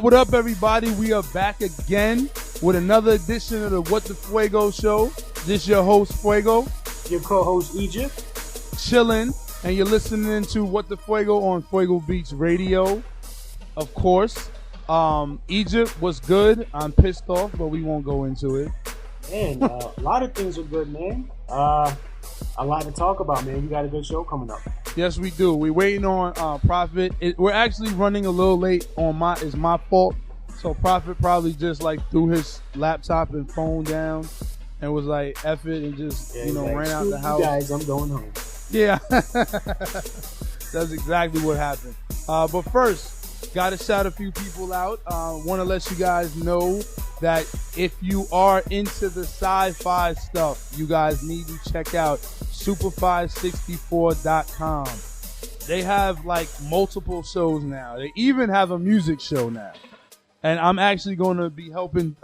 What up, everybody? We are back again with another edition of the What the Fuego show. This your host, Fuego. Your co-host, Egypt. Chillin', and you're listening to What the Fuego on Fuego Beats Radio, of course. Egypt, what's good? I'm pissed off, but we won't go into it. Man, a lot of things are good, man. A lot to talk about, man. You got a good show coming up. Yes, we do. We're waiting on Prophet. We're actually running a little late on it's my fault. So Prophet probably just like threw his laptop and phone down and was like, F it, and just, ran out the house. You guys, I'm going home. Yeah. That's exactly what happened. But first, got to shout a few people out. Want to let you guys know that if you are into the sci-fi stuff, you guys need to check out Super564.com. They have like multiple shows now. They even have a music show now. And I'm actually going to be helping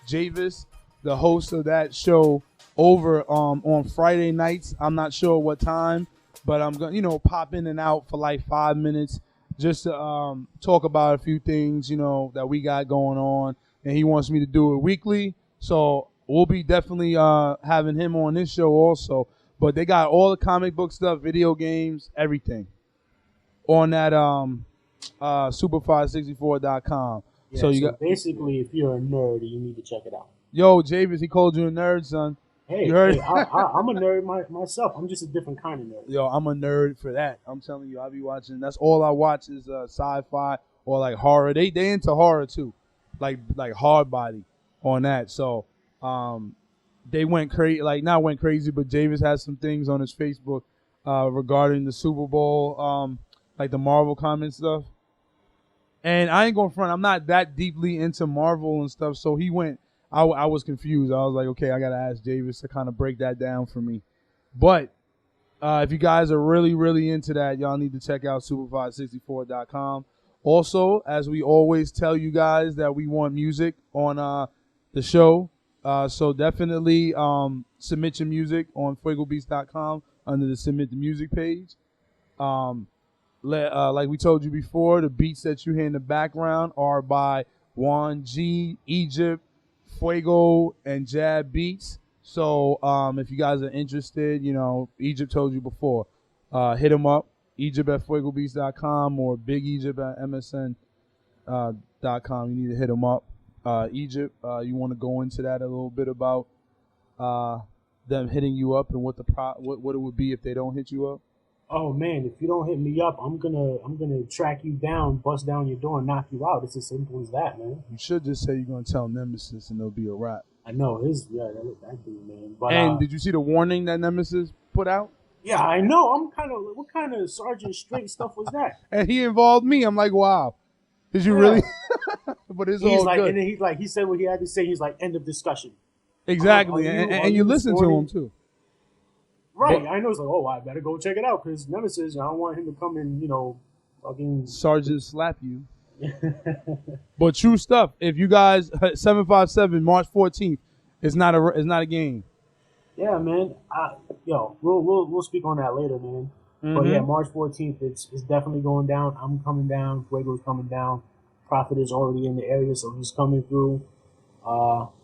Javis, the host of that show, over on Friday nights. I'm not sure what time, but I'm going to, pop in and out for like 5 minutes just to talk about a few things, that we got going on. And he wants me to do it weekly. So we'll be definitely having him on this show also. But they got all the comic book stuff, video games, everything on that Super564.com. Yeah, so basically, if you're a nerd, you need to check it out. Yo, Javis, he called you a nerd, son. Hey, you heard? I'm a nerd myself. I'm just a different kind of nerd. Yo, I'm a nerd for that. I'm telling you, I'll be watching. That's all I watch is sci-fi or like horror. They into horror too, like hard body on that. So they went crazy, not went crazy, but Javis has some things on his Facebook regarding the Super Bowl, like the Marvel comic stuff. And I ain't going front. I'm not that deeply into Marvel and stuff. So he went. I was confused. I was like, okay, I gotta ask Javis to kind of break that down for me. But if you guys are really, really into that, y'all need to check out Super564.com. Also, as we always tell you guys that we want music on the show. So definitely submit your music on FuegoBeats.com under the Submit the Music page. Like we told you before, the beats that you hear in the background are by Juan G, Egypt, Fuego, and Jab Beats. So if you guys are interested, Egypt told you before, hit him up, Egypt at FuegoBeats.com or Big Egypt at MSN.com. You need to hit him up. Egypt, you want to go into that a little bit about them hitting you up and what it would be if they don't hit you up? Oh man, if you don't hit me up, I'm gonna track you down, bust down your door, and knock you out. It's as simple as that, man. You should just say you're gonna tell Nemesis, and it'll be a wrap. I know that dude, man. But, and did you see the warning that Nemesis put out? Yeah, I know. What kind of Sergeant Straight stuff was that? And he involved me. I'm like, wow. Did you really? But it's all like, good. And then he said what he had to say. He's like, end of discussion. Exactly, and you listen to him too. Right, I know. It's like, oh, I better go check it out because Nemesis. I don't want him to come and fucking Sergeant slap you. But true stuff. If you guys 757 March 14th, it's not a game. Yeah, man. We'll speak on that later, man. Mm-hmm. But yeah, March 14th, it's definitely going down. I'm coming down. Fuego's coming down. Prophet is already in the area, so he's coming through.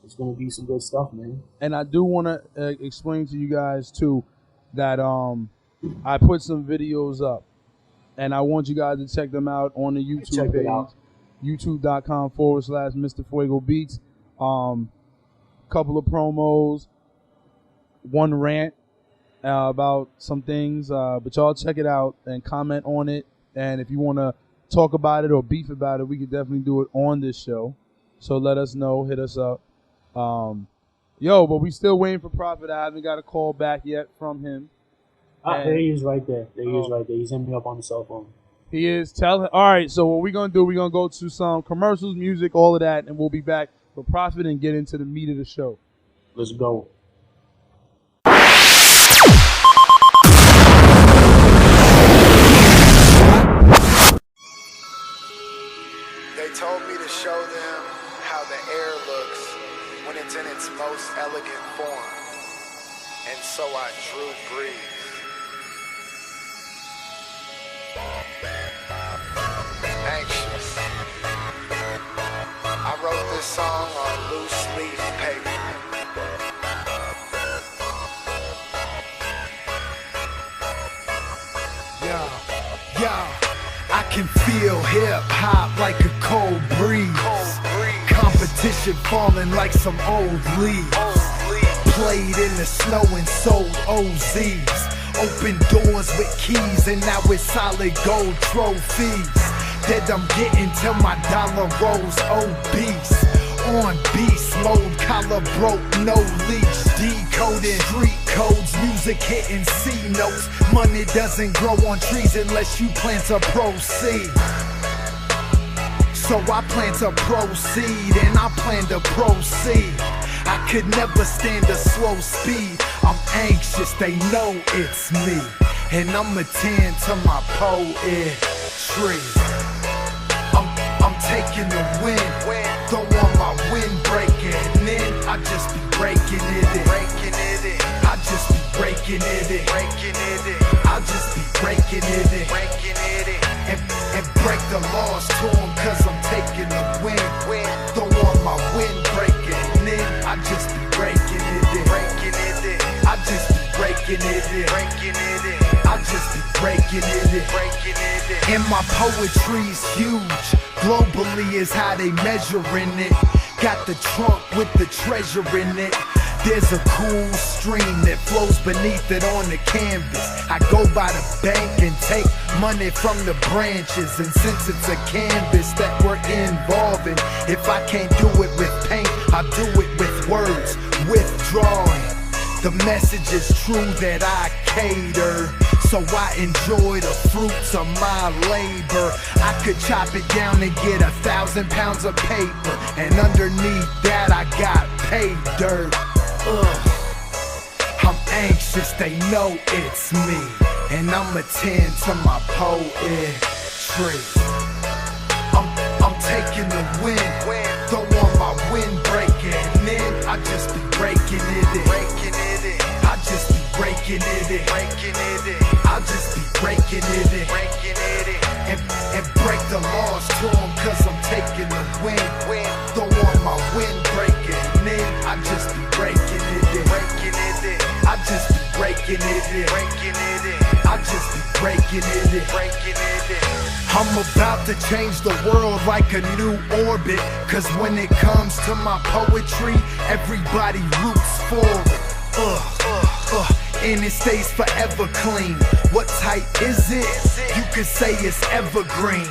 It's going to be some good stuff, man. And I do want to explain to you guys too that I put some videos up, and I want you guys to check them out on the YouTube page, youtube.com/Mr. Fuego Beats. Couple of promos, one rant about some things, but y'all check it out and comment on it. And if you want to talk about it or beef about it, we can definitely do it on this show. So let us know, hit us up. But we still waiting for Prophet. I haven't got a call back yet from him. There he is right there. He's hitting me up on the cell phone. He is. Tell him. All right, so what we're going to do, we're going to go to some commercials, music, all of that, and we'll be back with Prophet and get into the meat of the show. Let's go. They told me to show them how the air looks when it's in its most elegant form. And so I drew breeze. Anxious. I wrote this song on loose leaf paper. I can feel hip-hop like a cold breeze. Competition falling like some old leaves. Played in the snow and sold OZs. Open doors with keys and now it's solid gold trophies that I'm getting till my dollar rolls obese. On beast mode, collar broke, no leash. Decoding street codes, music hitting C notes. Money doesn't grow on trees unless you plan to proceed. So I plan to proceed, and I plan to proceed. I could never stand a slow speed. I'm anxious, they know it's me. And I'ma tend to my poetry. I'm taking the win. Don't want my win breaking in. I just be breaking it in. I just be breaking it in. I just be breaking it in. And break the laws to 'em, cause I'm taking the win. Don't want my win breaking in. I just be breaking it in. I just be breaking it in. I just be breaking it in. And my poetry's huge. Globally is how they measuring it. Got the trunk with the treasure in it. There's a cool stream that flows beneath it on the canvas. I go by the bank and take money from the branches. And since it's a canvas that we're involving, if I can't do it with paint, I do it with words, with drawing. The message is true that I cater, so I enjoy the fruits of my labor. I could chop it down and get 1,000 pounds of paper, and underneath that I got paid dirt. I'm anxious, they know it's me, and I'ma tend to my poetry. I'm taking the win. Don't want my win breaking in. I just be breaking it in. I just be breaking it in. I just be breaking it in. And break the laws to 'em, cause I'm taking the win. Don't want my win breaking in. I just be breaking it in. I just be breaking it in. I just be breaking it in. I'm about to change the world like a new orbit. Cause when it comes to my poetry, everybody roots forward. And it stays forever clean. What type is it? You could say it's evergreen.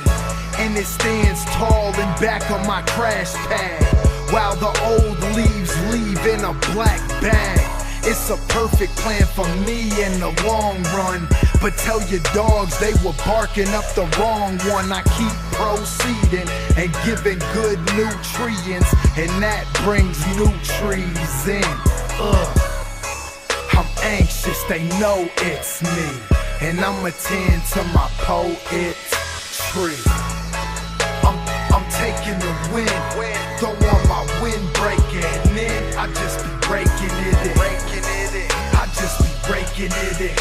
And it stands tall in back of my crash pad, while the old leaves leave in a black bag. It's a perfect plan for me in the long run. But tell your dogs they were barking up the wrong one. I keep proceeding and giving good nutrients, and that brings new trees in. I'm anxious, they know it's me, and I'ma tend to my poetry. I'm taking the win. Don't want my win breaking in. I just be breaking it in. I just be breaking it in.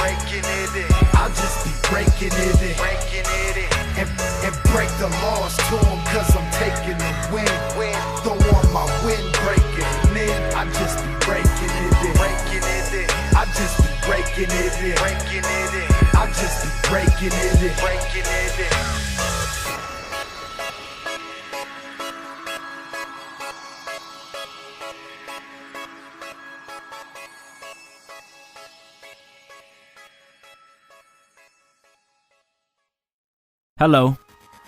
I just be breaking it in. And break the laws to 'em, cause I'm taking the win. Don't want my win breaking in. I just be breaking it in. I just be breaking it in. I just be breaking it in. Hello,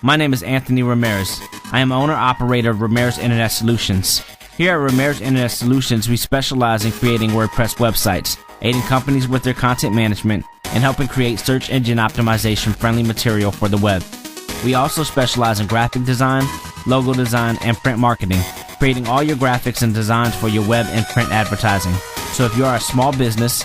my name is Anthony Ramirez. I am owner-operator of Ramirez Internet Solutions. Here at Ramirez Internet Solutions, we specialize in creating WordPress websites, aiding companies with their content management, and helping create search engine optimization friendly material for the web. We also specialize in graphic design, logo design, and print marketing, creating all your graphics and designs for your web and print advertising. So if you are a small business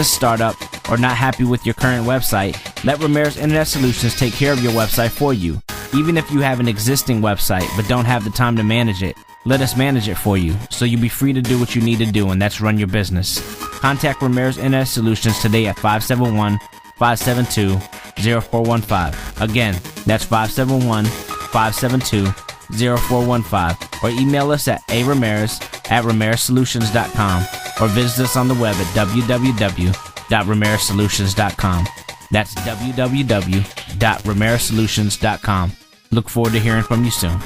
startup, or not happy with your current website, let Ramirez Internet Solutions take care of your website for you. Even if you have an existing website but don't have the time to manage it, let us manage it for you, so you'll be free to do what you need to do, and that's run your business. Contact Ramirez Internet Solutions today at 571-572-0415. Again, that's 571-572-0415. Or email us at aramirez@ramirezsolutions.com, or visit us on the web at www.ramirezsolutions.com. That's www.ramirezsolutions.com. Look forward to hearing from you soon.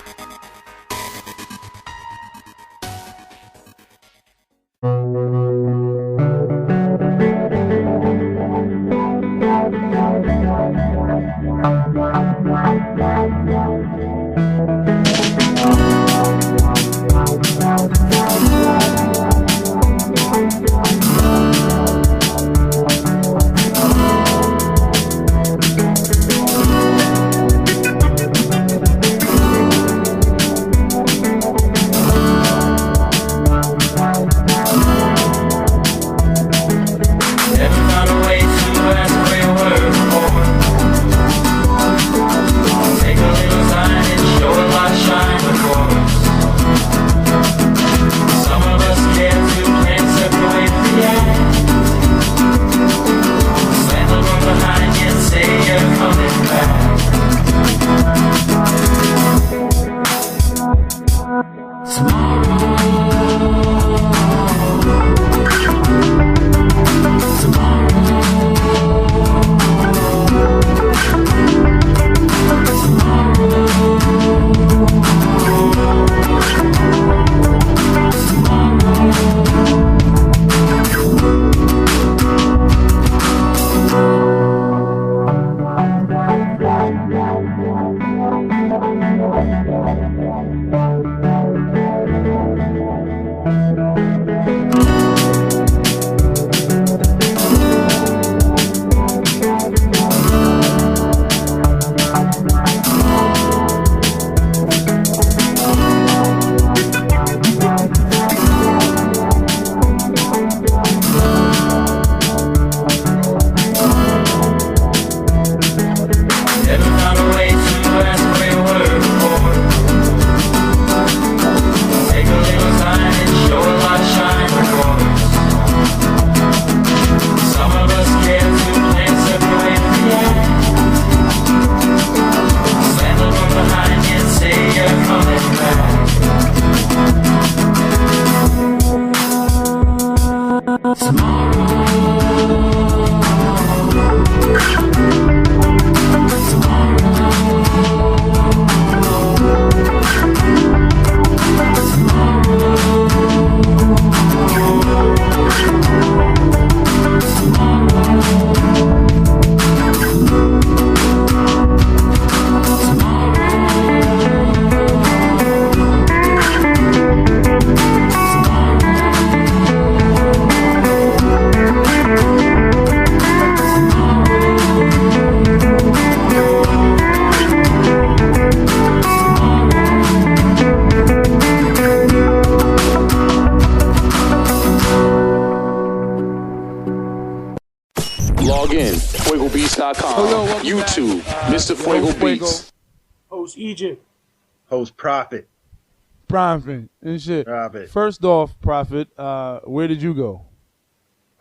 FuegoBeats.com, YouTube, Mr. Fuego Beats. Host Egypt. Host Prophet. Prophet and shit. Prophet. First off, Prophet, where did you go?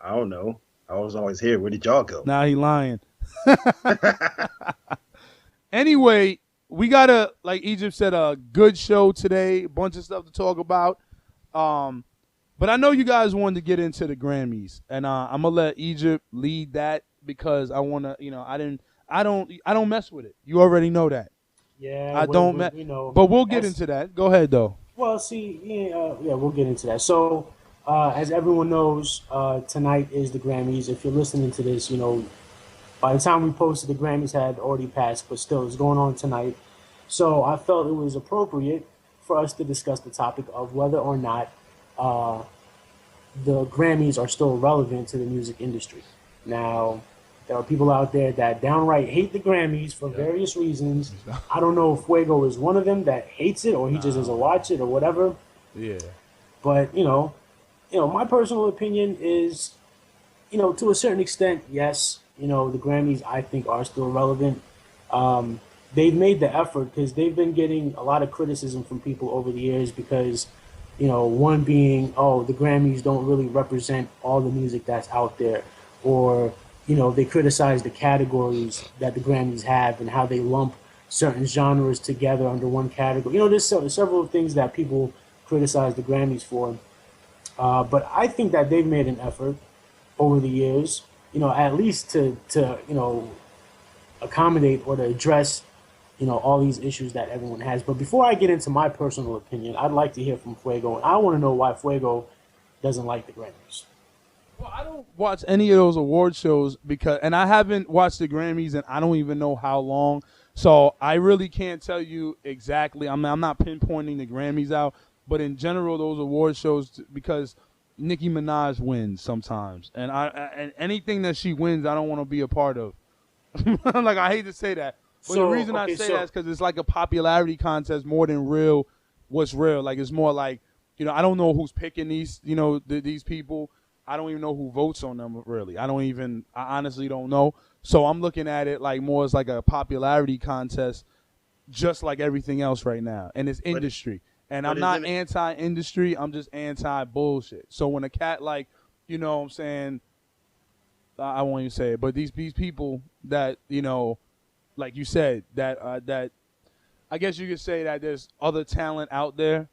I don't know. I was always here. Where did y'all go? Now he lying. Anyway, we got like Egypt said, a good show today. A bunch of stuff to talk about. But I know you guys wanted to get into the Grammys, and I'm gonna let Egypt lead that because I wanna, I don't mess with it. You already know that. Yeah, I don't mess. But we'll get into that. Go ahead though. Well, see, yeah, we'll get into that. So, as everyone knows, tonight is the Grammys. If you're listening to this, by the time we posted, the Grammys had already passed, but still, it's going on tonight. So I felt it was appropriate for us to discuss the topic of whether or not the Grammys are still relevant to the music industry. Now, there are people out there that downright hate the Grammys for various reasons. I don't know if Fuego is one of them that hates it, or he just doesn't watch it, or whatever. Yeah. But my personal opinion is, to a certain extent, yes. The Grammys I think are still relevant. They've made the effort because they've been getting a lot of criticism from people over the years because, one being, oh, the Grammys don't really represent all the music that's out there, or they criticize the categories that the Grammys have and how they lump certain genres together under one category. There's several things that people criticize the Grammys for. But I think that they've made an effort over the years, at least to accommodate or to address, all these issues that everyone has. But before I get into my personal opinion, I'd like to hear from Fuego. And I want to know why Fuego doesn't like the Grammys. Well, I don't watch any of those award shows and I haven't watched the Grammys and I don't even know how long. So I really can't tell you exactly. I'm not pinpointing the Grammys out, but in general, those award shows, because Nicki Minaj wins sometimes, and and anything that she wins, I don't want to be a part of. Like, I hate to say that, but the reason I say that is because it's like a popularity contest more than what's real. Like, it's more like, I don't know who's picking these, these people. I don't even know who votes on them, really. I honestly don't know. So I'm looking at it like more as like a popularity contest, just like everything else right now. And it's industry. And I'm not anti-industry. I'm just anti-bullshit. So when a cat like, what I'm saying, I won't even say it, but these people that, like you said, that I guess you could say that there's other talent out there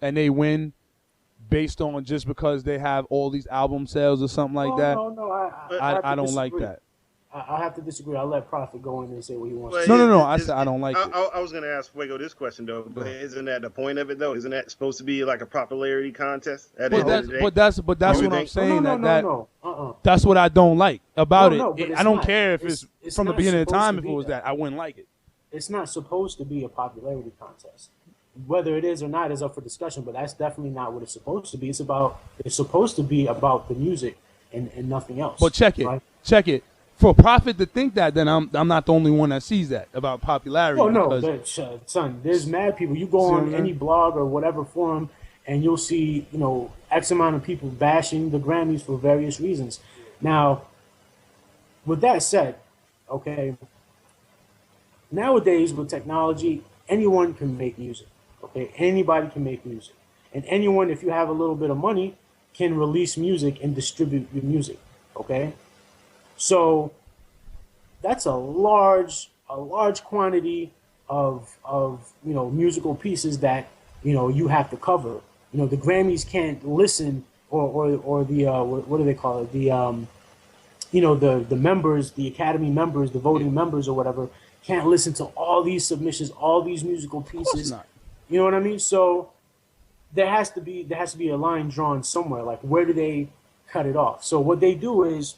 and they win based on just because they have all these album sales or something like that. No, I don't like that. I have to disagree. I'll let Prophet go in and say what he wants. No. I said I don't like it. I was going to ask Fuego this question, though. But isn't that the point of it, though? Isn't that supposed to be like a popularity contest? But that's what I'm saying. That's what I don't like about it. I don't care if it's from the beginning of time. If it was that, I wouldn't like it. It's not supposed to be a popularity contest. Whether it is or not is up for discussion, but that's definitely not what it's supposed to be. It's supposed to be about the music and nothing else. But check it. For Prophet to think that, then I'm not the only one that sees that about popularity. Oh no, son, there's mad people. You go on any blog or whatever forum, and you'll see X amount of people bashing the Grammys for various reasons. Now, with that said, okay, nowadays with technology, anyone can make music. Okay, anybody can make music, and anyone, if you have a little bit of money, can release music and distribute your music. Okay. So that's a large quantity of musical pieces that you have to cover. The Grammys can't listen or the what do they call it, the members, the Academy members, the voting members or whatever, can't listen to all these submissions, all these musical pieces. You know what I mean? So there has to be a line drawn somewhere. Like, where do they cut it off? So what they do is,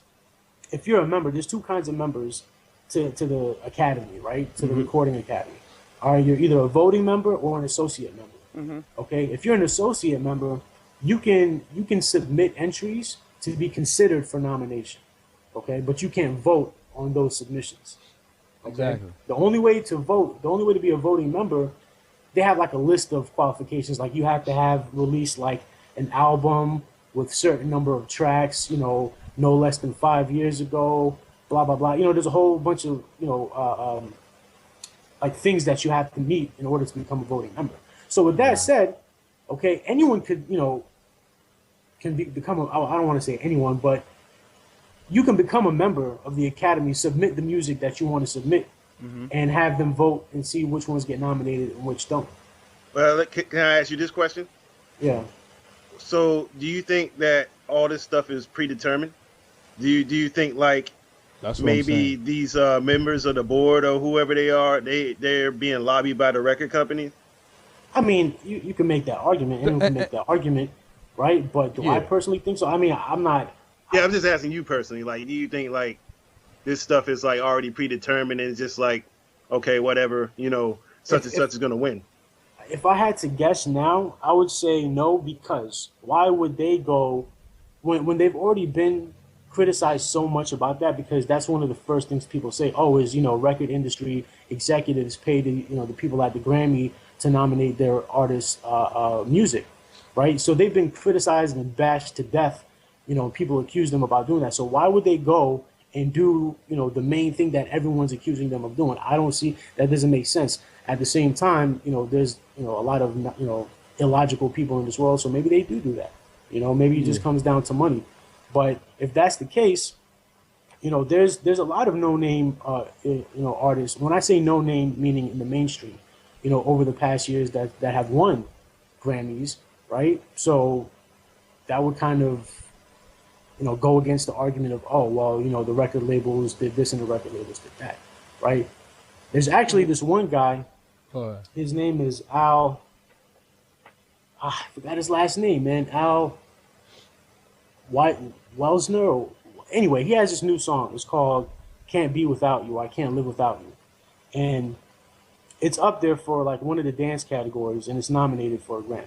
if you're a member, there's two kinds of members to the academy, right? To the Recording Academy. All right, you're either a voting member or an associate member. Okay, if you're an associate member, you can submit entries to be considered for nomination. Okay, but you can't vote on those submissions. Okay? Exactly. The only way to be a voting member, they have like a list of qualifications. Like, you have to have released like an album with certain number of tracks, no less than 5 years ago, blah, blah, blah. There's a whole bunch of, like things that you have to meet in order to become a voting member. So with that said, okay, anyone could, become I don't want to say anyone, but you can become a member of the Academy, submit the music that you want to submit, and have them vote and see which ones get nominated and which don't. Well, can I ask you this question? Yeah. So do you think that all this stuff is predetermined? Do you think like maybe these members of the board or whoever they are, they're being lobbied by the record companies? I mean, you can make that argument. Anyone can make that argument, right? But do I personally think so? I mean, I'm not. Yeah, I'm just asking you personally. Like, do you think like this stuff is like already predetermined and it's just like, okay, whatever, such and such is going to win? if I had to guess now, I would say no, because why would they go when they've already been criticized so much about that? Because that's one of the first things people say. Oh, is record industry executives pay the people at the Grammy to nominate their artists' music, right? So they've been criticized and bashed to death. People accuse them about doing that. So why would they go and do the main thing that everyone's accusing them of doing? I don't see that. Doesn't make sense. At the same time, there's a lot of illogical people in this world, so maybe they do that. Maybe it just comes down to money. But if that's the case, there's a lot of no name artists. When I say no name, meaning in the mainstream, over the past years that have won Grammys, right? So that would kind of go against the argument of, oh, well, the record labels did this and the record labels did that, right? There's actually this one guy. His name is Al. I forgot his last name, man. Al Welsner. Anyway, he has this new song. It's called "Can't Be Without You." I can't live without you, and it's up there for like one of the dance categories, and it's nominated for a Grammy.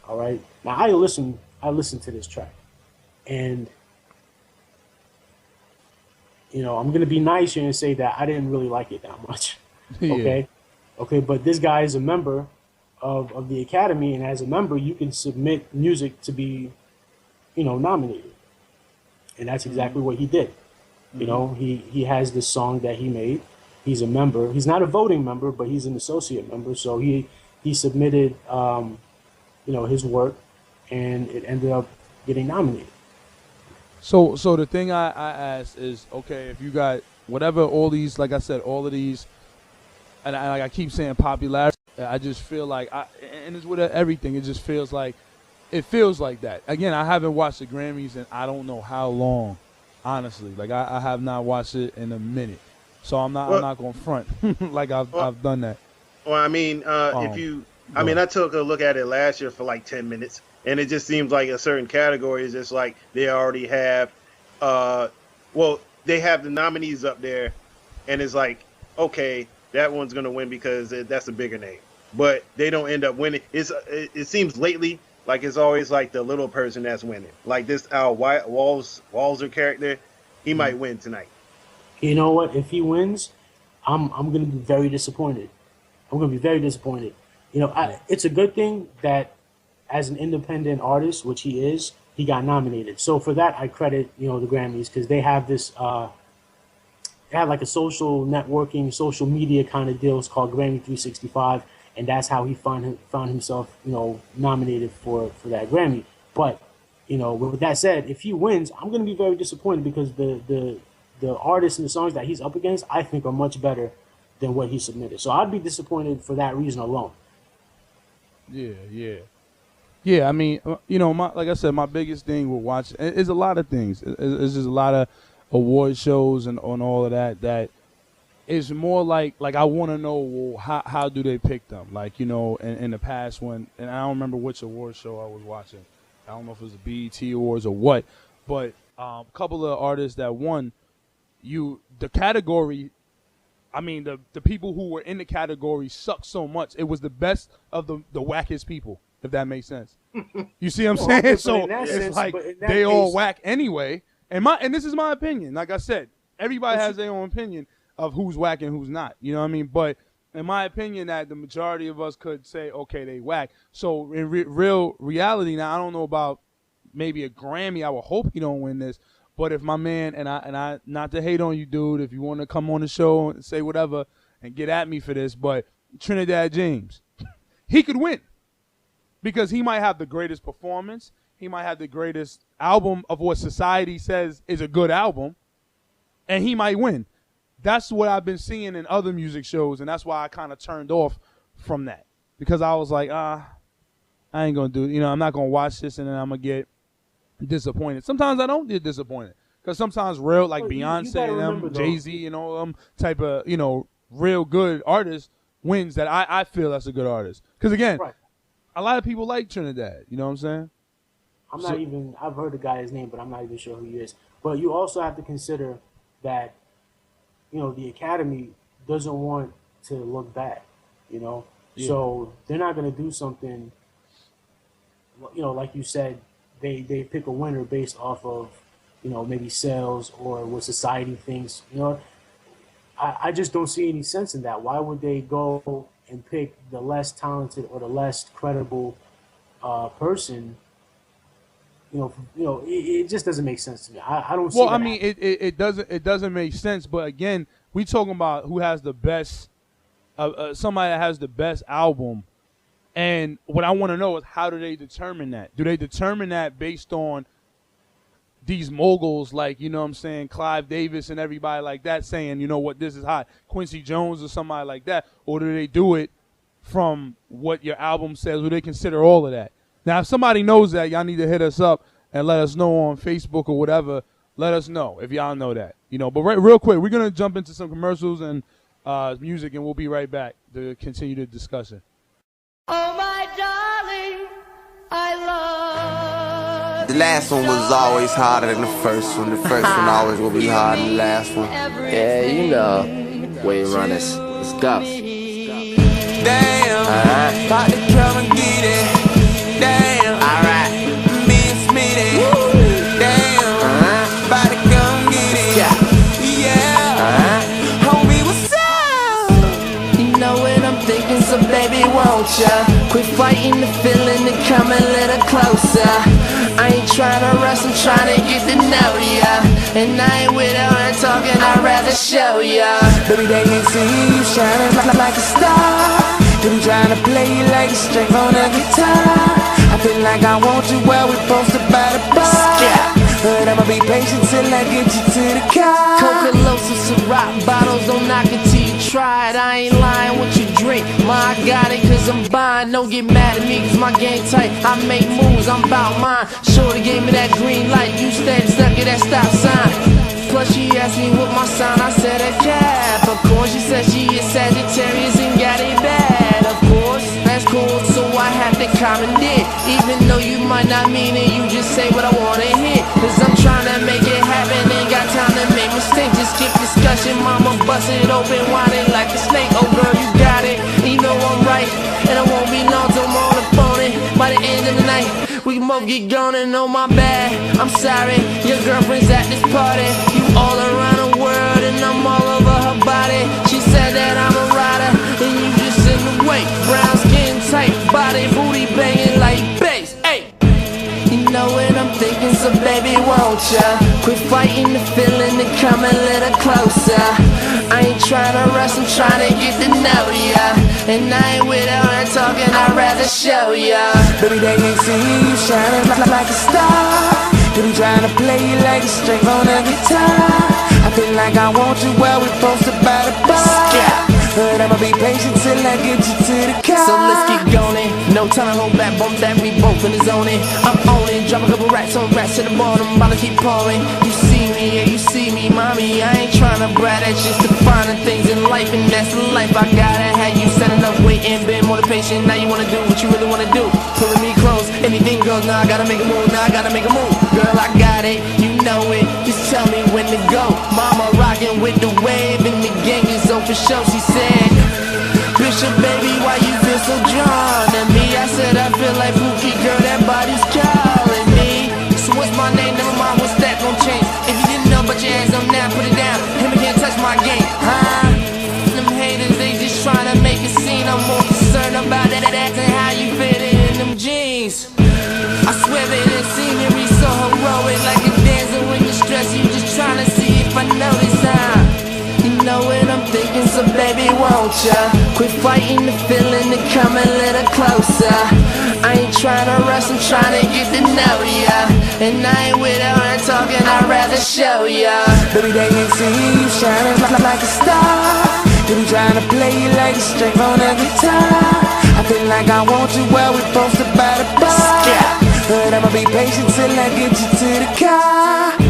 All right. Now I listened to this track, and I'm gonna be nice here and say that I didn't really like it that much. Okay. Okay, but this guy is a member of the Academy, and as a member, you can submit music to be, nominated, and that's exactly what he did. He has this song that he made. He's a member. He's not a voting member, but he's an associate member. So he submitted, his work, and it ended up getting nominated. So the thing I asked is, okay, if you got whatever, all these, like I said, all of these. And I keep saying popularity. I just feel like, and it's with everything. It just feels like that. Again, I haven't watched the Grammys in I don't know how long, honestly. Like I have not watched it in a minute, so I'm not going to front like I've done that. Well, I mean, I took a look at it last year for like 10 minutes, and it just seems like a certain category is just like they already have, they have the nominees up there, and it's like, okay, that one's going to win because that's a bigger name. But they don't end up winning. It seems lately like it's always like the little person that's winning. Like this Al Walzer character, he might win tonight. You know what? If he wins, I'm going to be very disappointed. I'm going to be very disappointed. It's a good thing that as an independent artist, which he is, he got nominated. So for that, I credit, the Grammys, because they have this they have like a social networking, social media kind of deal. It's called Grammy 365, and that's how he found himself, nominated for that Grammy. But, with that said, if he wins, I'm going to be very disappointed because the artists and the songs that he's up against, I think, are much better than what he submitted. So I'd be disappointed for that reason alone. Yeah. I mean, like I said, my biggest thing with watching is a lot of things. It's just a lot of award shows and on all of that is more like I want to know, well, how do they pick them? Like, in the past when, and I don't remember which award show I was watching. I don't know if it was the BET Awards or what, but a couple of artists that won, the category, I mean, the people who were in the category sucked so much. It was the best of the wackest people, if that makes sense. You see what I'm saying? So it's like they all whack anyway. And this is my opinion. Like I said, everybody has their own opinion of who's whack and who's not. You know what I mean? But in my opinion, that the majority of us could say, okay, they whack. So in real reality, now I don't know about maybe a Grammy. I would hope he don't win this. But if my man, and I not to hate on you, dude, if you want to come on the show and say whatever and get at me for this, but Trinidad James, he could win because he might have the greatest performance. He might have the greatest album of what society says is a good album, and he might win. That's what I've been seeing in other music shows, and that's why I kind of turned off from that because I was like, I ain't going to do, I'm not going to watch this, and then I'm going to get disappointed. Sometimes I don't get disappointed because sometimes real, like Beyonce and them, Jay-Z and all them type of, real good artists wins that I feel that's a good artist. Because, again, a lot of people like Trinidad. You know what I'm saying? I've heard the guy's name, but I'm not even sure who he is. But you also have to consider that, the Academy doesn't want to look bad. Yeah. So they're not going to do something, like you said, they pick a winner based off of, maybe sales or what society thinks. I just don't see any sense in that. Why would they go and pick the less talented or the less credible person? It just doesn't make sense to me. I don't see. Well, I mean, it doesn't make sense. But again, we talking about who has the best, somebody that has the best album, and what I want to know is how do they determine that? Do they determine that based on these moguls like, what I'm saying, Clive Davis and everybody like that saying, this is hot, Quincy Jones or somebody like that, or do they do it from what your album says? Do they consider all of that? Now, if somebody knows that, y'all need to hit us up and let us know on Facebook or whatever. Let us know if y'all know that. But real quick, we're going to jump into some commercials and music, and we'll be right back to continue the discussion. Oh, my darling, I love The last one was always harder than the first one. The first one always will be harder than the last one. Yeah, Wave Runners. Let's go. Damn, about to come and get it. Damn, alright, me and Smitty. Damn, about to come get it. Yeah, homie, what's up? You know what I'm thinking, so baby, won't ya? Quit fighting the feeling and come a little closer. I ain't trying to rush, I'm trying to get to know ya. And I ain't with her talking, I'd rather show ya. Baby, they ain't see you shining like a star. They be trying to play you like a string on a guitar. I feel like I want you where we posted by the bar. But I'ma be patient till I get you to the car. Coca Losa, Ciroc bottles, don't knock it till you try it. I ain't lying what you drink, ma, I got it cause I'm buying. Don't get mad at me cause my game tight. I make moves, I'm about mine. Shorty gave me that green light, you steady stuck at that stop sign. Plus she asked me what my sign, I said a Cap. Of course she said she is Sagittarius and got it bad. Of course, that's cool, so I have to commandeer. Even though you might not mean it, you just say what I wanna hear. Cause I'm trying to make it happen, ain't got time to make mistakes. Just skip discussion, mama bust it open, whining like a snake. Oh girl, you got it, you know I'm right. And I won't be long till I'm on the phone. By the end of the night, we can both get gone and know my bad. I'm sorry, your girlfriend's at this party. You all around the world and I'm all over her body. She said that I'm a rider and you just in the way. Brown skin tight, body booty banging like bass. Hey, you know what I'm thinking, so baby, won't ya? Quit fighting the feeling and come a little closer. I ain't trying to rush, I'm trying to get to know ya. And I ain't with her talking, I'd rather show ya. Baby, they ain't see you shining like a star. They be trying to play you like a string on a guitar. I feel like I want you where we posted by the bar. But I'ma be patient till I get you to the car. So let's get going. No time to hold back, bump that, we both in the zone. I'm on it, drop a couple racks on racks to the bottom, about to keep pouring. You see me, yeah, you see me, mommy. I ain't trying to brag, that's just defining things in life, and that's the life I gotta have. You set enough weight and been more patient. Now you wanna do what you really wanna do. Pulling me close, anything goes. Now I gotta make a move, now I gotta make a move. Girl, I got it, you know it. Just tell me when to go. Mama rocking with the wave, and the gang is on for show. She said, Bishop, baby, why you feel so drawn to me? I said, I feel like Pookie, girl, that body's calling me. So what's my name? Never mind, what's that gon' change? If you didn't know, put your hands up now, put it down. Him can't touch my game, huh? Them haters, they just tryna make a scene. I'm more concerned about that and how you fit in them jeans. I swear that the scenery so heroic, like a dancer when you're stressed. You just tryna see if I notice, huh? You know what I'm thinking, so baby, won't ya? Quit fighting the feeling and come a little closer. I ain't trying to rush, I'm trying to get to know ya. And I ain't with her talking, I'd rather show ya. Baby, they ain't see you shining like a star. They be trying to play you like a string on a guitar. I feel like I want you where we posted by the bar. But I'ma be patient till I get you to the car.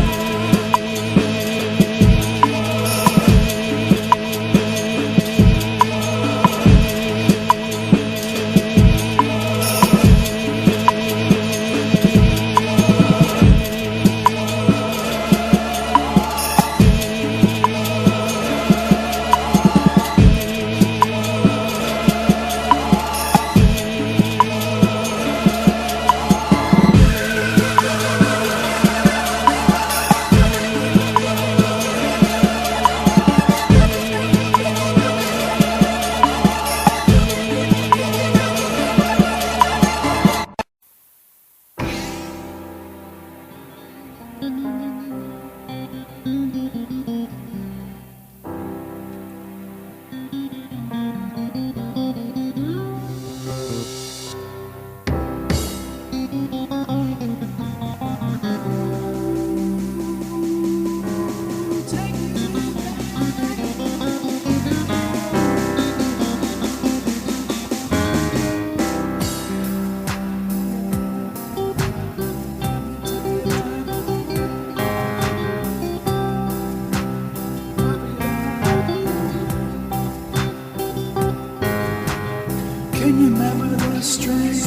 Can you remember the strange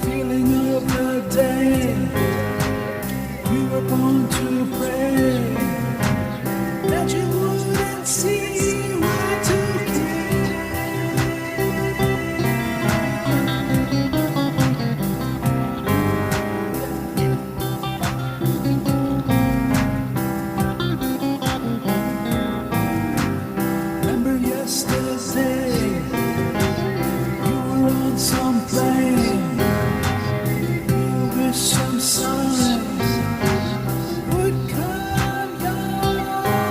feeling of the day you were born to pray that you wouldn't see why to remember yesterday some plane, you wish some sun would come your way.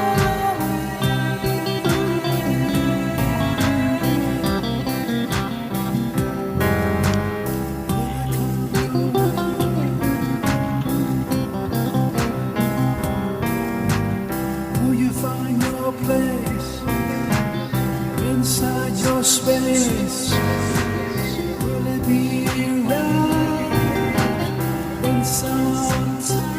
Will you find your place inside your space? Will it be right when sometime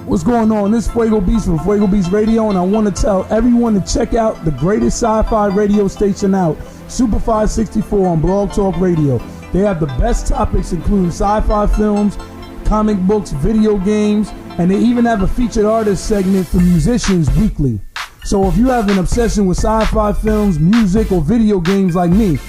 What's going on? This is Fuego Beats from Fuego Beats Radio, and I want to tell everyone to check out the greatest sci-fi radio station out, Super 564 on Blog Talk Radio. They have the best topics, including sci-fi films, comic books, video games, and they even have a featured artist segment for musicians weekly. So if you have an obsession with sci-fi films, music, or video games like me,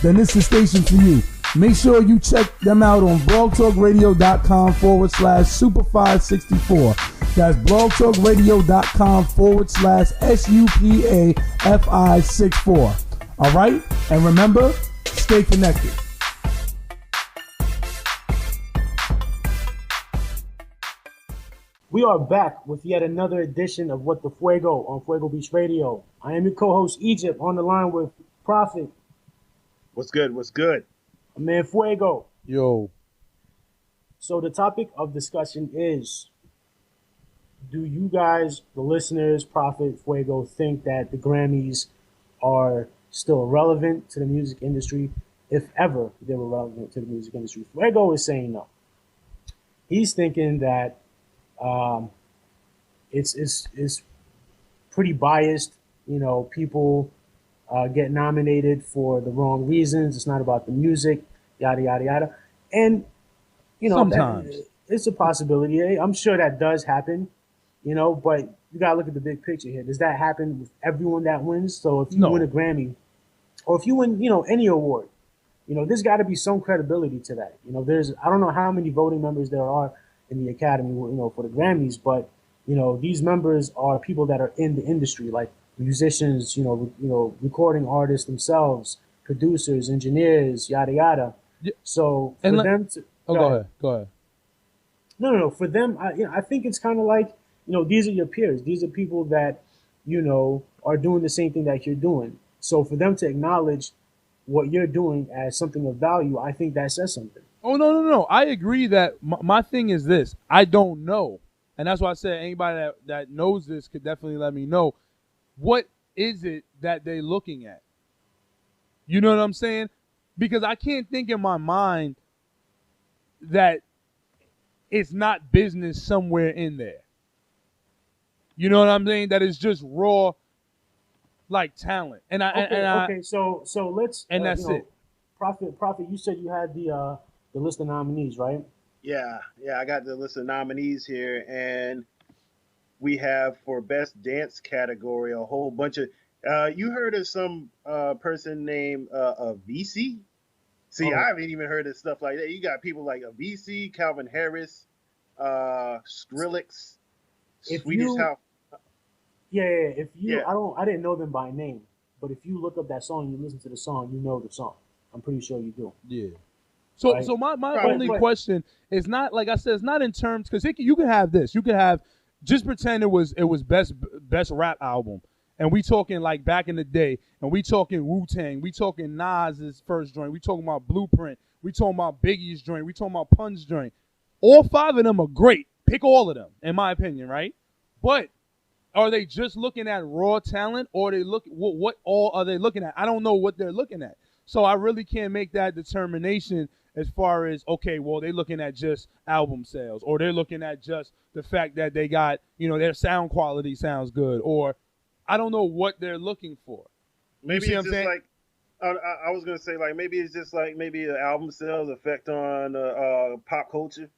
then this is the station for you. Make sure you check them out on blogtalkradio.com/Super564. That's blogtalkradio.com/SUPAFI64. All right? And remember, stay connected. We are back with yet another edition of What the Fuego on Fuego Beach Radio. I am your co-host Egypt, on the line with Prophet. What's good? What's good? Man, Fuego. Yo. So the topic of discussion is, do you guys, the listeners, Prophet, Fuego, think that the Grammys are still relevant to the music industry, if ever they were relevant to the music industry? Fuego is saying no. He's thinking that it's pretty biased. You know, people get nominated for the wrong reasons. It's not about the music, yada yada yada. And you know, sometimes it's a possibility. I'm sure that does happen. You know, but you gotta look at the big picture here. Does that happen with everyone that wins? So if you win a Grammy, or if you win, you know, any award, you know, there's got to be some credibility to that. You know, I don't know how many voting members there are in the Academy, you know, for the Grammys, but you know, these members are people that are in the industry, like musicians, you know, recording artists themselves, producers, engineers, yada yada. Yeah. So for them to go ahead. No. For them, I think it's kind of like, you know, these are your peers. These are people that, you know, are doing the same thing that you're doing. So for them to acknowledge what you're doing as something of value, I think that says something. Oh, no. I agree that my thing is this. I don't know. And that's why I said anybody that knows this could definitely let me know. What is it that they're looking at? You know what I'm saying? Because I can't think in my mind that it's not business somewhere in there. You know what I'm saying? That it's just raw, like, talent. So let's that's it. Prophet, you said you had the list of nominees, right? Yeah, I got the list of nominees here, and we have for best dance category a whole bunch of. You heard of some person named VC? See, I haven't even heard of stuff like that. You got people like VC, Calvin Harris, Skrillex, Swedish House. I didn't know them by name, but if you look up that song, you listen to the song, you know the song. I'm pretty sure you do. Yeah. So my only question is not, like I said, it's not in terms, because you can have this. You can have, just pretend it was best rap album, and we talking like back in the day, and we talking Wu-Tang, we talking Nas's first joint, we talking about Blueprint, we talking about Biggie's joint, we talking about Pun's joint. All five of them are great. Pick all of them, in my opinion, right? But are they just looking at raw talent, or what all are they looking at? I don't know what they're looking at. So I really can't make that determination as far as, okay, well, they're looking at just album sales, or they're looking at just the fact that they got, you know, their sound quality sounds good, or I don't know what they're looking for. Maybe it's just like, I was going to say, like, maybe it's just like maybe the album sales effect on pop culture.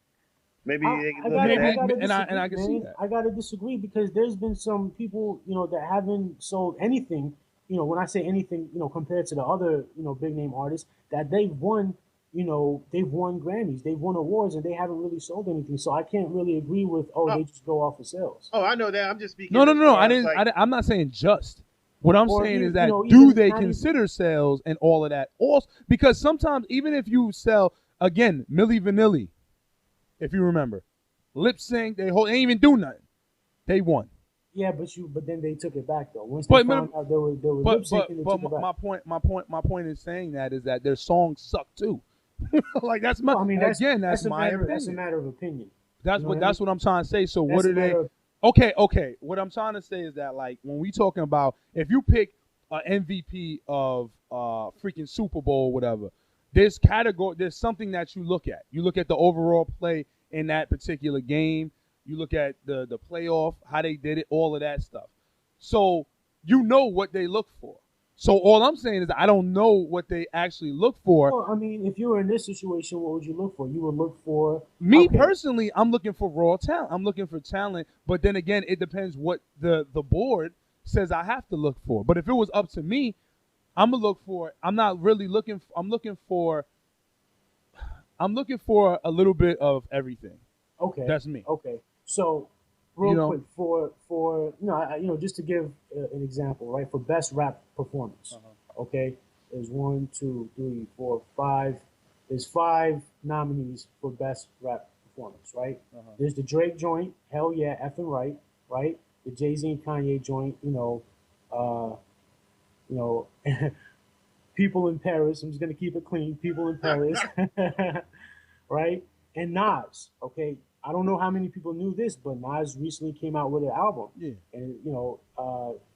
Maybe I can see that. I gotta disagree, because there's been some people, you know, that haven't sold anything. You know, when I say anything, you know, compared to the other, you know, big name artists, that they've won, you know, they've won Grammys, they've won awards, and they haven't really sold anything. So I can't really agree with, they just go off of sales. Oh, I know that. I'm just speaking. No. I'm not saying just. What I'm saying is that, do they consider sales and all of that? Also, because sometimes, even if you sell, again, Milli Vanilli, if you remember, lip sync, they ain't even do nothing. They won. Yeah, but then they took it back though. Once they found out they were lip syncing, they took it back. My point is saying that is that their songs suck too. Like that's my. That's my opinion. That's a matter of opinion. That's what I'm trying to say. So what are they? Okay. What I'm trying to say is that, like, when we talking about, if you pick an MVP of freaking Super Bowl or whatever, there's something that you look at. You look at the overall play in that particular game. You look at the playoff, how they did it, all of that stuff. So you know what they look for. So all I'm saying is I don't know what they actually look for. Well, I mean, if you were in this situation, what would you look for? You would look for... Personally, I'm looking for raw talent. I'm looking for talent. But then again, it depends what the board says I have to look for. But if it was up to me, I'm looking for I'm looking for a little bit of everything. Okay. That's me. Okay. So, real quick, for just to give an example, right? For best rap performance, okay, there's 1, 2, 3, 4, 5. There's 5 nominees for best rap performance, right? There's the Drake joint, hell yeah, effing right? The Jay-Z and Kanye joint, People in Paris. I'm just gonna keep it clean. People in Paris, right? And Nas. Okay, I don't know how many people knew this, but Nas recently came out with an album. Yeah. And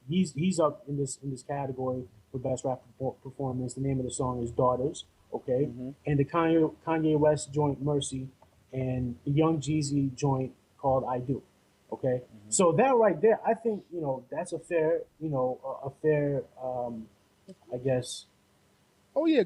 he's up in this category for best rap performance. The name of the song is Daughters. Okay, and the Kanye West joint Mercy, and the Young Jeezy joint called I Do. Okay, so that right there, I think that's a fair I guess. Oh yeah,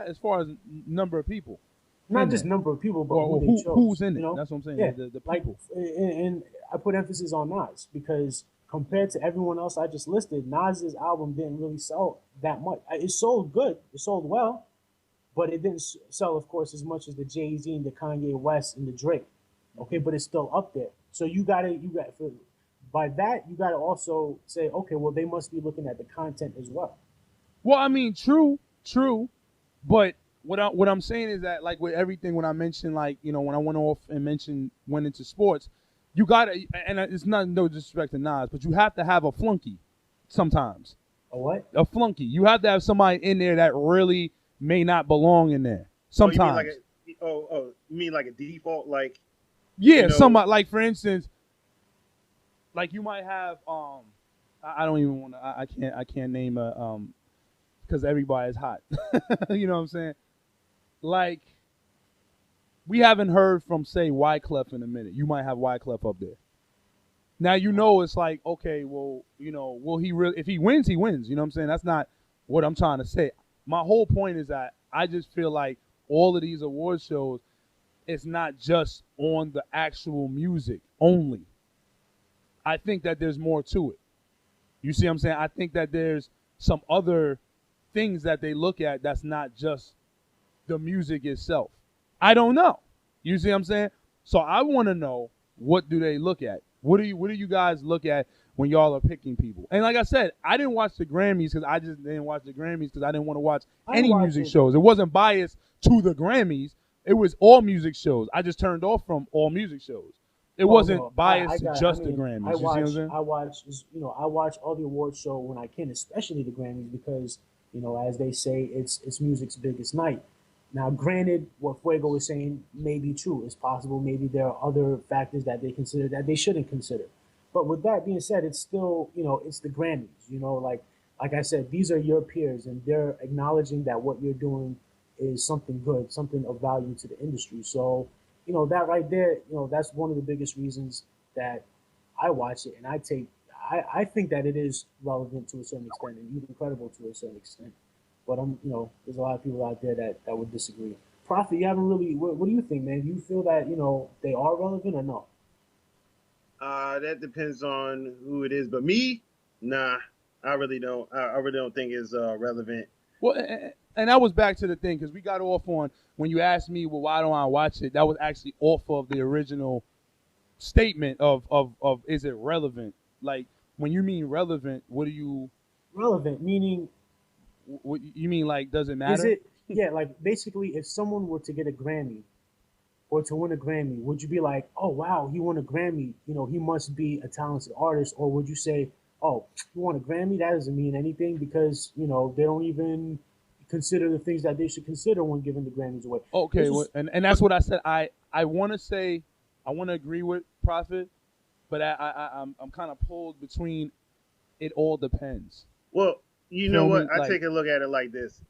as far as number of people, not just number of people, but or who's in it. That's what I'm saying. Yeah, the like, people. and I put emphasis on Nas because compared to everyone else I just listed, Nas's album didn't really sell that much. It sold good, it sold well, but it didn't sell, of course, as much as the Jay-Z and the Kanye West and the Drake. Okay, but it's still up there. So by that you gotta also say, okay, well, they must be looking at the content as well. Well, I mean, true, but what I'm saying is that, like with everything, when I mentioned, like, when I went into sports, you gotta, and it's not no disrespect to Nas, but you have to have a flunky sometimes. A what? A flunky. You have to have somebody in there that really may not belong in there sometimes. You mean like a default, like? Yeah, somebody, like, for instance, like you might have I don't even want to, I can't name a because everybody is hot. You know what I'm saying? Like, we haven't heard from, say, Wyclef in a minute. You might have Wyclef up there. Now, it's like, okay, well, will he really, if he wins, he wins. You know what I'm saying? That's not what I'm trying to say. My whole point is that I just feel like all of these award shows, it's not just on the actual music only. I think that there's more to it. You see what I'm saying? I think that there's some other things that they look at that's not just the music itself. I don't know. You see what I'm saying? So I want to know, what do they look at? What do you guys look at when y'all are picking people? And like I said, I didn't watch the Grammys because I didn't want to watch any music shows. It wasn't biased to the Grammys. It was all music shows. I just turned off from all music shows. It wasn't biased to just the Grammys. You see what I'm saying? I watch all the award show when I can, especially the Grammys, because as they say, it's music's biggest night. Now, granted, what Fuego is saying may be true. It's possible maybe there are other factors that they consider that they shouldn't consider. But with that being said, it's still, it's the Grammys. Like I said, these are your peers, and they're acknowledging that what you're doing is something good, something of value to the industry. So, that right there, that's one of the biggest reasons that I watch it, and I think that it is relevant to a certain extent and even credible to a certain extent. But there's a lot of people out there that would disagree. Prophet, you haven't really. What do you think, man? Do you feel that they are relevant or no? That depends on who it is. But me, nah, I really don't. I really don't think it's relevant. Well, and that was back to the thing, because we got off on, when you asked me, well, why don't I watch it? That was actually off of the original statement of is it relevant? Like, when you mean relevant, what do you? Relevant meaning. What you mean, like, does it matter? Is it? Yeah, like, basically, if someone were to get a Grammy or to win a Grammy, would you be like, oh wow, he won a Grammy, he must be a talented artist? Or would you say, oh, you won a Grammy, that doesn't mean anything, because they don't even consider the things that they should consider when giving the Grammys away? Okay, and that's what I said. I want to say, I want to agree with Prophet, but I'm kind of pulled between, it all depends. Well, you know what? I take a look at it like this.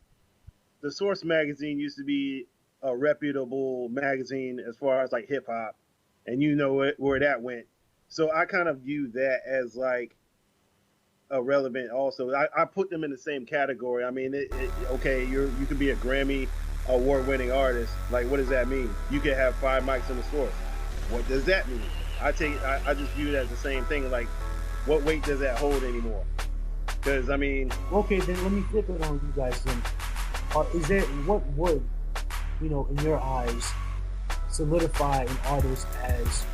The Source magazine used to be a reputable magazine as far as like hip hop, and where that went. So I kind of view that as like a relevant also. I put them in the same category. I mean, okay, you could be a Grammy award-winning artist. Like, what does that mean? You could have 5 mics in the Source. What does that mean? I just view it as the same thing. Like, what weight does that hold anymore? Because, I mean... Okay, then let me flip it on you guys then. What would in your eyes, solidify an artist as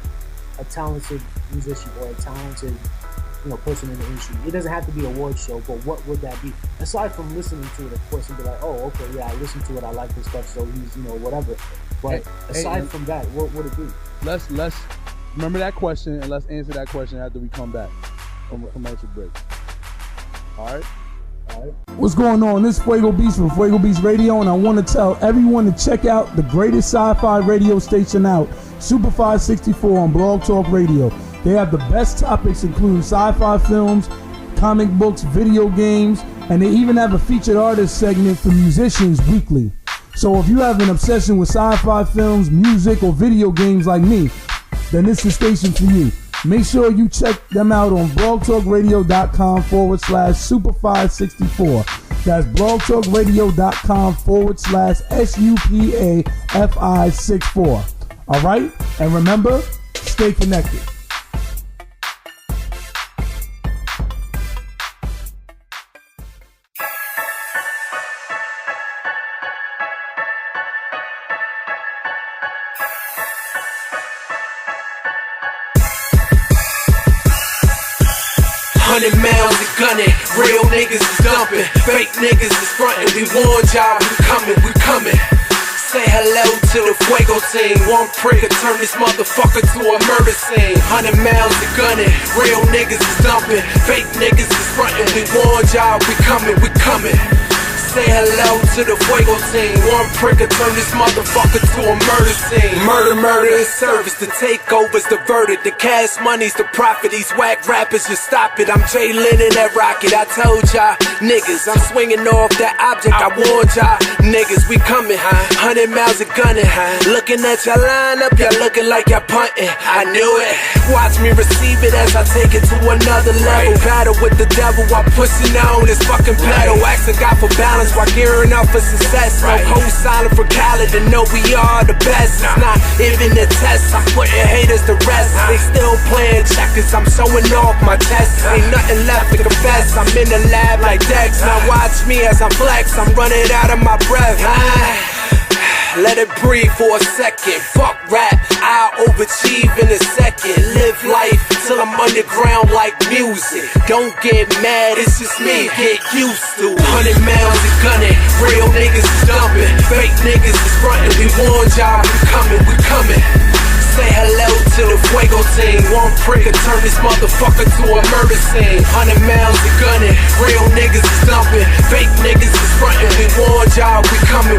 a talented musician or a talented, person in the industry? It doesn't have to be a award show, but what would that be? Aside from listening to it, of course, and be like, oh, okay, yeah, I listened to it, I like this stuff, so he's, whatever. But aside from that, what would it be? Let's remember that question, and let's answer that question after we come back from a commercial break. All right? What's going on? This is Fuego Beats from Fuego Beats Radio, and I want to tell everyone to check out the greatest sci-fi radio station out, Super 564 on Blog Talk Radio. They have the best topics, including sci-fi films, comic books, video games, and they even have a featured artist segment for musicians weekly. So if you have an obsession with sci-fi films, music, or video games like me, then this is the station for you. Make sure you check them out on blogtalkradio.com/Super564. That's blogtalkradio.com/SUPAFI64. All right? And remember, stay connected. 100 miles of gunning, real niggas is dumping, fake niggas is frontin'. We warned y'all, we coming. Say hello to the Fuego team. One prick will turn this motherfucker to a murder scene. 100 miles of gunning, real niggas is dumping, fake niggas is frontin'. We warned y'all, we coming. Say hello to the Fuego team. One prick will turn this motherfucker to a murder scene. Murder is service. The takeover's the verdict. The cash money's the profit. These whack rappers just stop it. I'm Jay Lennon at Rocket. I told y'all niggas, I'm swinging off that object. I warned y'all niggas, we coming high. 100 miles of gunning high. Looking at your lineup, y'all looking like y'all punting. I knew it. Watch me receive it as I take it to another level. Battle with the devil while pushing on this fucking pedal. Asking God for balance while gearing up for success. No co-signing for Khaled and know we are the best. It's not even a test, I'm putting haters to rest. They still playing checkers, I'm showing off my chest. Ain't nothing left to confess, I'm in the lab like Dex. Now watch me as I flex, I'm running out of my breath. Let it breathe for a second. Fuck rap, I'll overachieve in a second. Live life till I'm underground like music. Don't get mad, it's just me, get used to. 100 miles of gunning, real niggas is dumping, fake niggas is frontin'. We warned y'all, we coming. Say hello to the Fuego team. One prick will turn this motherfucker to a murder scene. 100 miles of gunning, real niggas is dumping, fake niggas is frontin'. We warned y'all, we coming.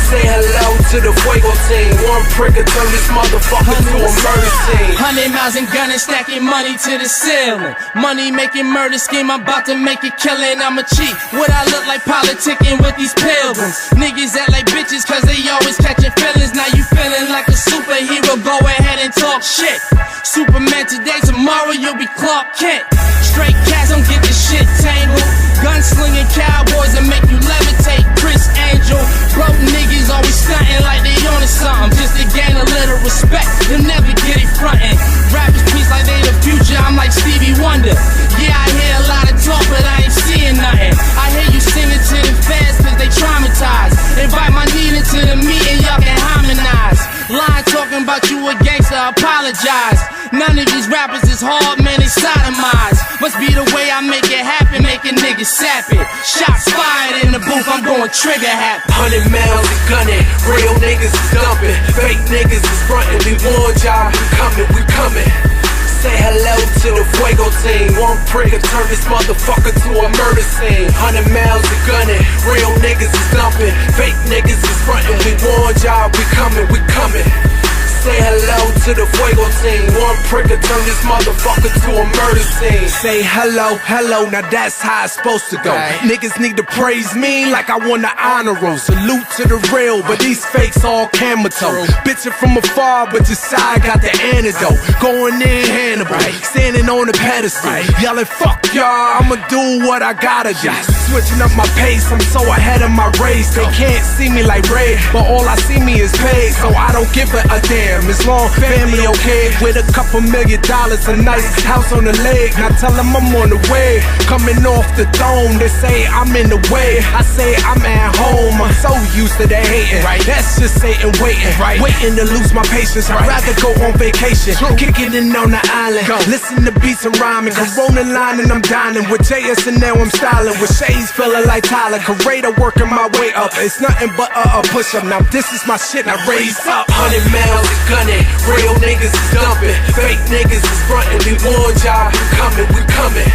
Say hello to the Fuego team. One prick will turn this motherfucker to a murder scene. 100 miles and gunning, stacking money to the ceiling. Money making murder scheme, I'm about to make it killin'. I'm a cheat. What I look like politicking with these pilgrims. Niggas act like bitches cause they always catching feelings. Now you feeling like a superhero, go ahead and talk shit. Superman today, tomorrow you'll be Clark Kent. Straight cats don't get this shit tangled. Gunslinging cowboys that make you levitate. Chris Angel, broke niggas always stunting like they on to something. Just to gain a little respect, you'll never get it frontin'. Rappers preach like they the future, I'm like Stevie Wonder. Yeah, I hear a lot of talk, but I ain't seeing nothing. I hear you singing to them fans cause they traumatized. Invite my need into the meeting, y'all can harmonize. Line talking about you a gangster, apologize. None of these rappers is hard, man, they sodomized. Must be the way I make it happen, making niggas sap it. Shots fired in the booth, I'm going trigger happy. 100 miles of gunning, real niggas is dumping, fake niggas is frontin'. We warned y'all, we coming. Say hello to the Fuego team. One prick will turn this motherfucker to a murder scene. 100 miles of gunning, real niggas is dumping, fake niggas is frontin'. We warned y'all, we coming. Say hello to the Fuego team. One prick will turn this motherfucker to a murder scene. Say hello, now that's how it's supposed to go. Niggas need to praise me like I won the honor roll. Salute to the real, but these fakes all camera toe. Bitchin' from afar, but your side got the antidote. Going in Hannibal, standing on the pedestal, yelling fuck y'all, I'ma do what I gotta do. Switching up my pace, I'm so ahead of my race. They can't see me like Ray, but all I see me is paid, so I don't give a damn. damn. It's long family, okay, with a couple $1 million, a nice house on the lake. Now tell them I'm on the way, coming off the throne. They say I'm in the way, I say I'm at home. I'm so used to that hating, right? That's just Satan waiting, right? Waiting to lose my patience. I'd rather go on vacation, kicking it on the island, listen to beats and rhyming. Corona line and I'm dining with JS and now I'm styling with shades feeling like Tyler Creator, working my way up. It's nothing but a push up. Now this is my shit. I raise up 100 miles and gunning. Real niggas is dumping, fake niggas is fronting. We warned y'all, we coming.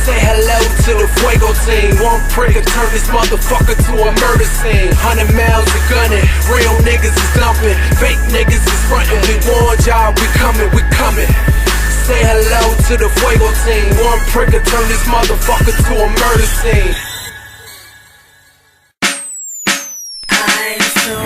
Say hello to the Fuego team. One prick and turn this motherfucker to a murder scene. 100 miles and gunning. Real niggas is dumping, fake niggas is fronting. We warned y'all, we coming. Say hello to the Fuego team. One prick and turn this motherfucker to a murder scene. I'm so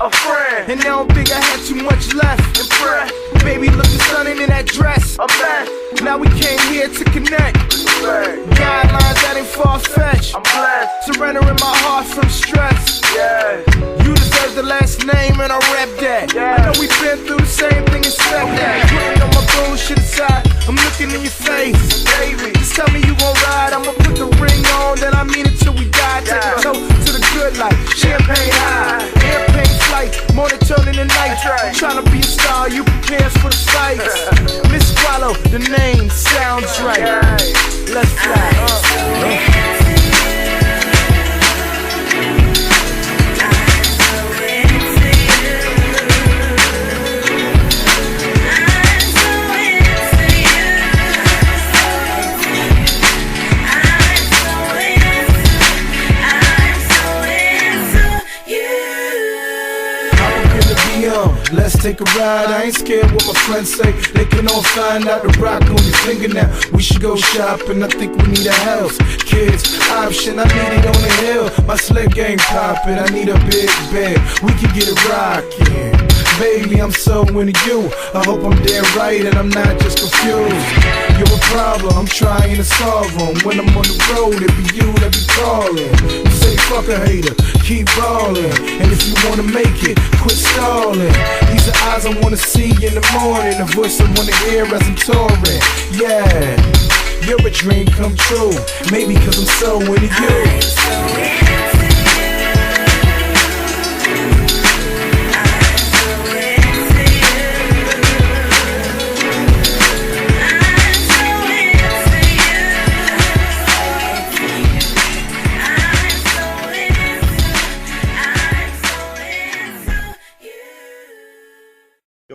a friend, and I don't think I had too much left. Impressed, baby looking stunning in that dress. A mess. Now we came here to connect. Guidelines that ain't far-fetched. I'm blessed, surrendering my heart from stress. Yeah, you deserve the last name and I rap that. Yeah. I know we've been through the same thing and said that. Putting all my bullshit aside, I'm looking in your face. Baby, just tell me you gon' ride. I'ma put the ring on, then I mean it till we die. Take a toast to the good life, champagne high, airplane flight, morning turning the night. I'm trying to be a star, you prepare for the fights. Miss Swallow, the name sounds right. Let's fly. Let's take a ride, I ain't scared what my friends say. They can all find out the rock on your finger now. We should go shopping, I think we need a house. Kids, option, I need it on the hill. My sled game poppin', I need a big bed. We can get it rockin'. Baby, I'm so into you. I hope I'm dead right and I'm not just confused. You're a problem, I'm trying to solve them. When I'm on the road, it be you that be calling. You say fuck a hater, keep ballin'. And if you wanna make it, quit stallin'. These are eyes I wanna see in the morning, the voice I wanna hear as I'm touring. Yeah, you're a dream come true. Maybe cause I'm so into you.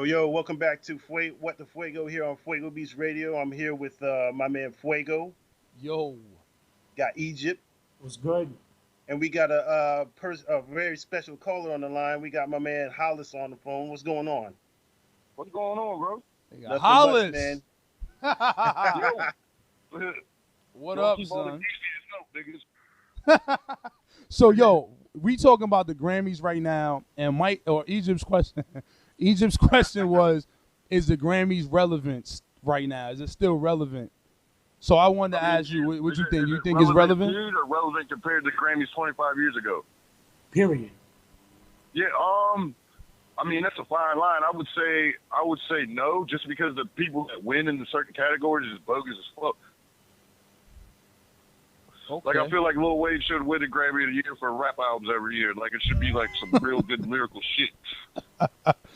Yo, welcome back to What the Fuego here on Fuego Beats Radio. I'm here with my man Fuego. Yo. Got Egypt. What's good? And we got a very special caller on the line. We got my man Hollis on the phone. What's going on? What's going on, bro? Hollis. Man. What up, son? So, yo, we talking about the Grammys right now, and Mike or Egypt's question. Egypt's question was, is the Grammys relevant right now? Is it still relevant? So I wanted to ask you, what you think? You think it's relevant? Or relevant compared to Grammys 25 years ago? Period. Yeah, I mean, that's a fine line. I would say no, just because the people that win in the certain categories is bogus as fuck. Okay. Like, I feel like Lil Wayne should win a Grammy of the Year for rap albums every year. Like, it should be like some real good lyrical shit.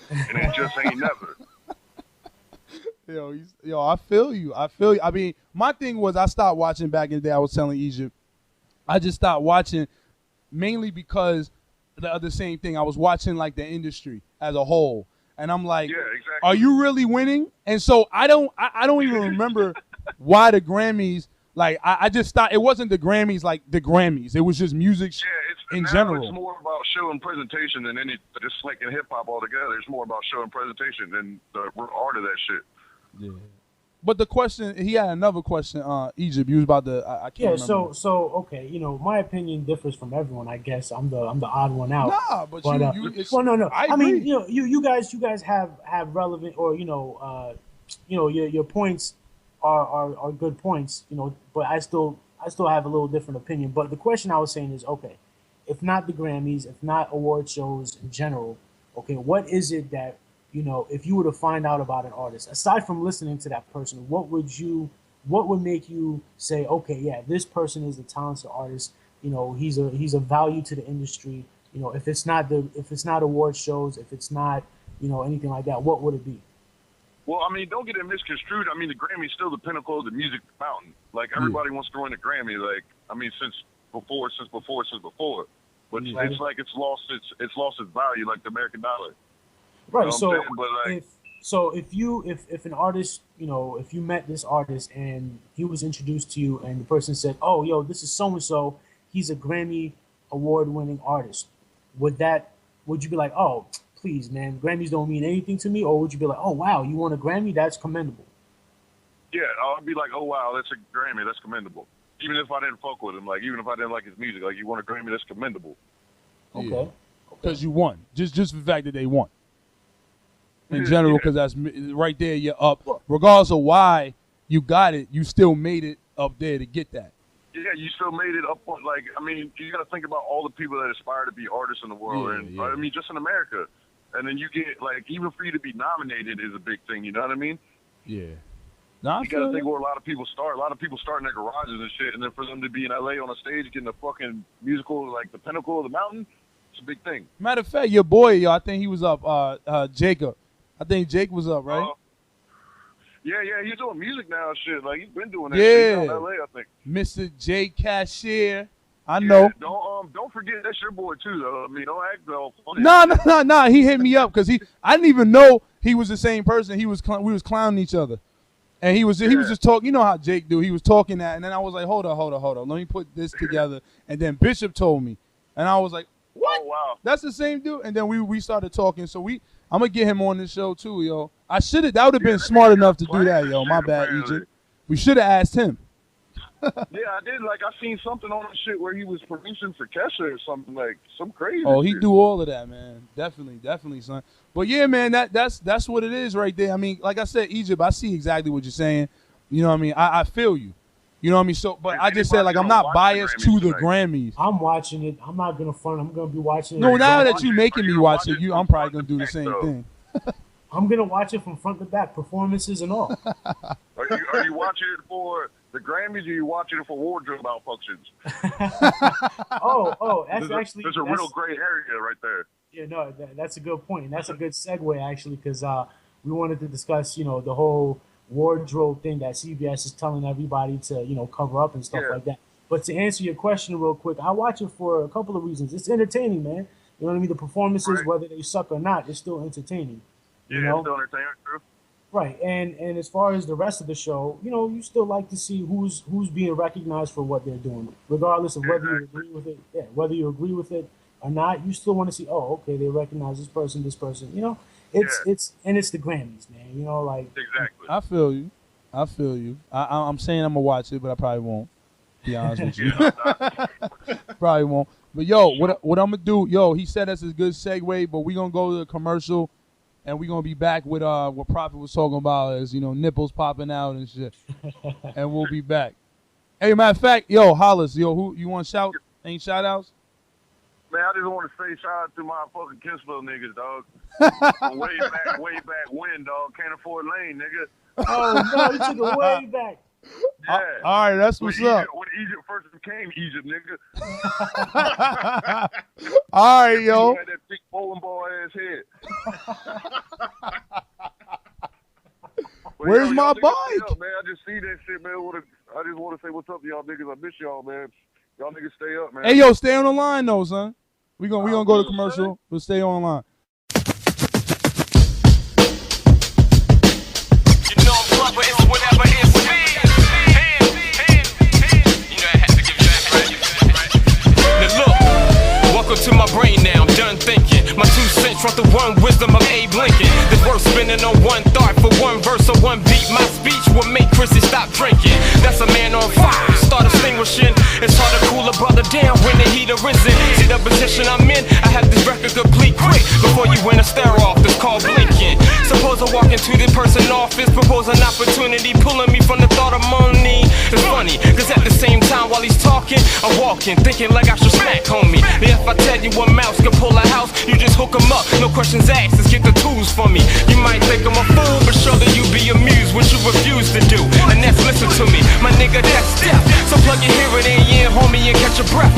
And it just ain't never. Yo, I feel you. I mean, my thing was I stopped watching back in the day. I was telling Egypt. I just stopped watching mainly because the same thing. I was watching like the industry as a whole. And I'm like, yeah, exactly. Are you really winning? And so I don't even remember why the Grammys. Like, I just thought it wasn't the Grammys like the Grammys. It was just music in general. It's more about show and presentation than just like in hip-hop altogether. It's more about show and presentation than the art of that shit. Yeah. But the question, he had another question. Egypt, you was about to. I can't remember. So okay, my opinion differs from everyone. I guess I'm the odd one out. Nah, but you well, no. I mean, agree. you guys have relevant or your points are good points. But I still have a little different opinion. But the question I was saying is, okay, if not the Grammys, if not award shows in general, okay, what is it that if you were to find out about an artist, aside from listening to that person, what would make you say, okay, yeah, this person is a talented artist. He's a value to the industry. If it's not award shows, if it's not anything like that, what would it be? Well, I mean, don't get it misconstrued. I mean, the Grammy's still the pinnacle of the music mountain. Like, everybody wants to win the Grammy. Like, I mean, since before. But it's like it's lost its value, like the American dollar. Right. If an artist, if you met this artist and he was introduced to you and the person said, "Oh, yo, this is so and so. He's a Grammy award-winning artist," would you be like, "Oh, please, man, Grammys don't mean anything to me," or would you be like, "Oh, wow, you won a Grammy? That's commendable"? Yeah, I'd be like, "Oh, wow, that's a Grammy. That's commendable." Even if I didn't fuck with him, like even if I didn't like his music, like you won a Grammy, that's commendable. Okay. Because you won, just the fact that they won. In general, because that's right there, you're up. Regardless of why you got it, you still made it up there to get that. Yeah, you still made it up. Like, I mean, you got to think about all the people that aspire to be artists in the world, I mean, just in America. And then you get like, even for you to be nominated is a big thing. You know what I mean? Yeah. You got to think where a lot of people start. A lot of people start in their garages and shit, and then for them to be in LA on a stage getting a fucking musical, like the pinnacle of the mountain, it's a big thing. Matter of fact, your boy, I think he was up. Jacob. I think Jake was up, right? Yeah, he's doing music now and shit. Like, he's been doing that shit in LA, I think. Mr. J. Cashier. I know. Don't forget that's your boy too, though. I mean, don't act all funny. No. He hit me up because I didn't even know he was the same person. We was clowning each other, and he was just talking. You know how Jake do. He was talking that, and then I was like, hold on. Let me put this together. And then Bishop told me, and I was like, what? Oh, wow. That's the same dude. And then we started talking. So I'm gonna get him on this show too, yo. That would have been smart enough to do that, yo. My bad, Egypt. We should have asked him. Yeah, I did. Like, I seen something on the shit where he was producing for Kesha or something, like some crazy. Oh, he shit. do all of that, man. Definitely, son. But yeah, man, that's what it is right there. I mean, like I said, Egypt, I see exactly what you're saying. You know what I mean? I feel you. You know what I mean? So, but I just said, like, I'm not biased to the Grammys. I'm watching it. I'm not gonna front. I'm gonna be watching it. No, now that you're making me watch it, I'm probably gonna do the same thing. I'm gonna watch it from front to back, performances and all. Are you watching it for the Grammys, or are you watching it for wardrobe malfunctions? That's actually there's a real gray area right there. Yeah, no, that's a good point, and that's a good segue actually, because we wanted to discuss, the whole wardrobe thing that CBS is telling everybody to, cover up and stuff like that. But to answer your question real quick, I watch it for a couple of reasons. It's entertaining, man. You know what I mean? The performances, whether they suck or not, it's still entertaining. Yeah, it's still entertaining, true. Right, and as far as the rest of the show, you still like to see who's being recognized for what they're doing, regardless of whether you agree with it. Yeah, whether you agree with it or not, you still want to see. Oh, okay, they recognize this person. It's the Grammys, man. Like exactly. I feel you. I'm saying I'm gonna watch it, but I probably won't. Be honest with you, probably won't. But yo, what I'm gonna do? Yo, he said that's a good segue, but we gonna go to the commercial. And we're going to be back with what Prophet was talking about is, nipples popping out and shit. And we'll be back. Hey, matter of fact, yo, Hollis, who you want to shout? Any shout-outs? Man, I just want to say shout out to my fucking Kinsville niggas, dog. way back when, dog. Can't afford lane, nigga. Oh, no, you took it way back. Yeah. All right, that's what's up. When Egypt first became Egypt, nigga. All right, yo. You had that big bowling ball ass head. Where's my bike? Up, man. I just see that shit, man. I just want to say what's up to y'all niggas. I miss y'all, man. Y'all niggas stay up, man. Hey, yo, stay on the line, though, son. We gonna go to commercial. We'll stay on the line. You know I'm proper, it's whatever it's me. Welcome to my brain now, I'm done thinking. My 2 cents from with the one wisdom of Abe Lincoln. This worth spinning on one thought for one verse or one beat. My speech will make Chrissy stop drinking. That's a man on fire. Start extinguishing. It's hard to cool a brother down when the heat arisen. See the position I'm in? I have this record complete quick before you win a stare off. It's called blinking. Suppose I walk into the person office, propose an opportunity, pulling me from the thought of money. It's funny, cause at the same time while he's talking, I'm walking, thinking like I should smack, homie. If I tell you one mouse can pull a house, you just hook him up, no questions asked, just get the tools for me. You might think I'm a fool, but surely you be amused what you refuse to do. And that's listen to me, my nigga, that's death. So plug your hearing in, homie, and catch your breath.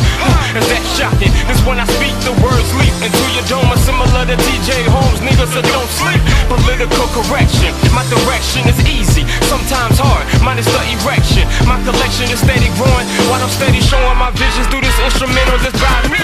Is that shocking? This when I speak, the words leap into your dome, similar to DJ Holmes, niggas, so don't sleep. Political correction, my direction is easy, sometimes hard, mine is the erection. My collection is steady growing, while I'm steady showing my visions through this instrumental that's by me.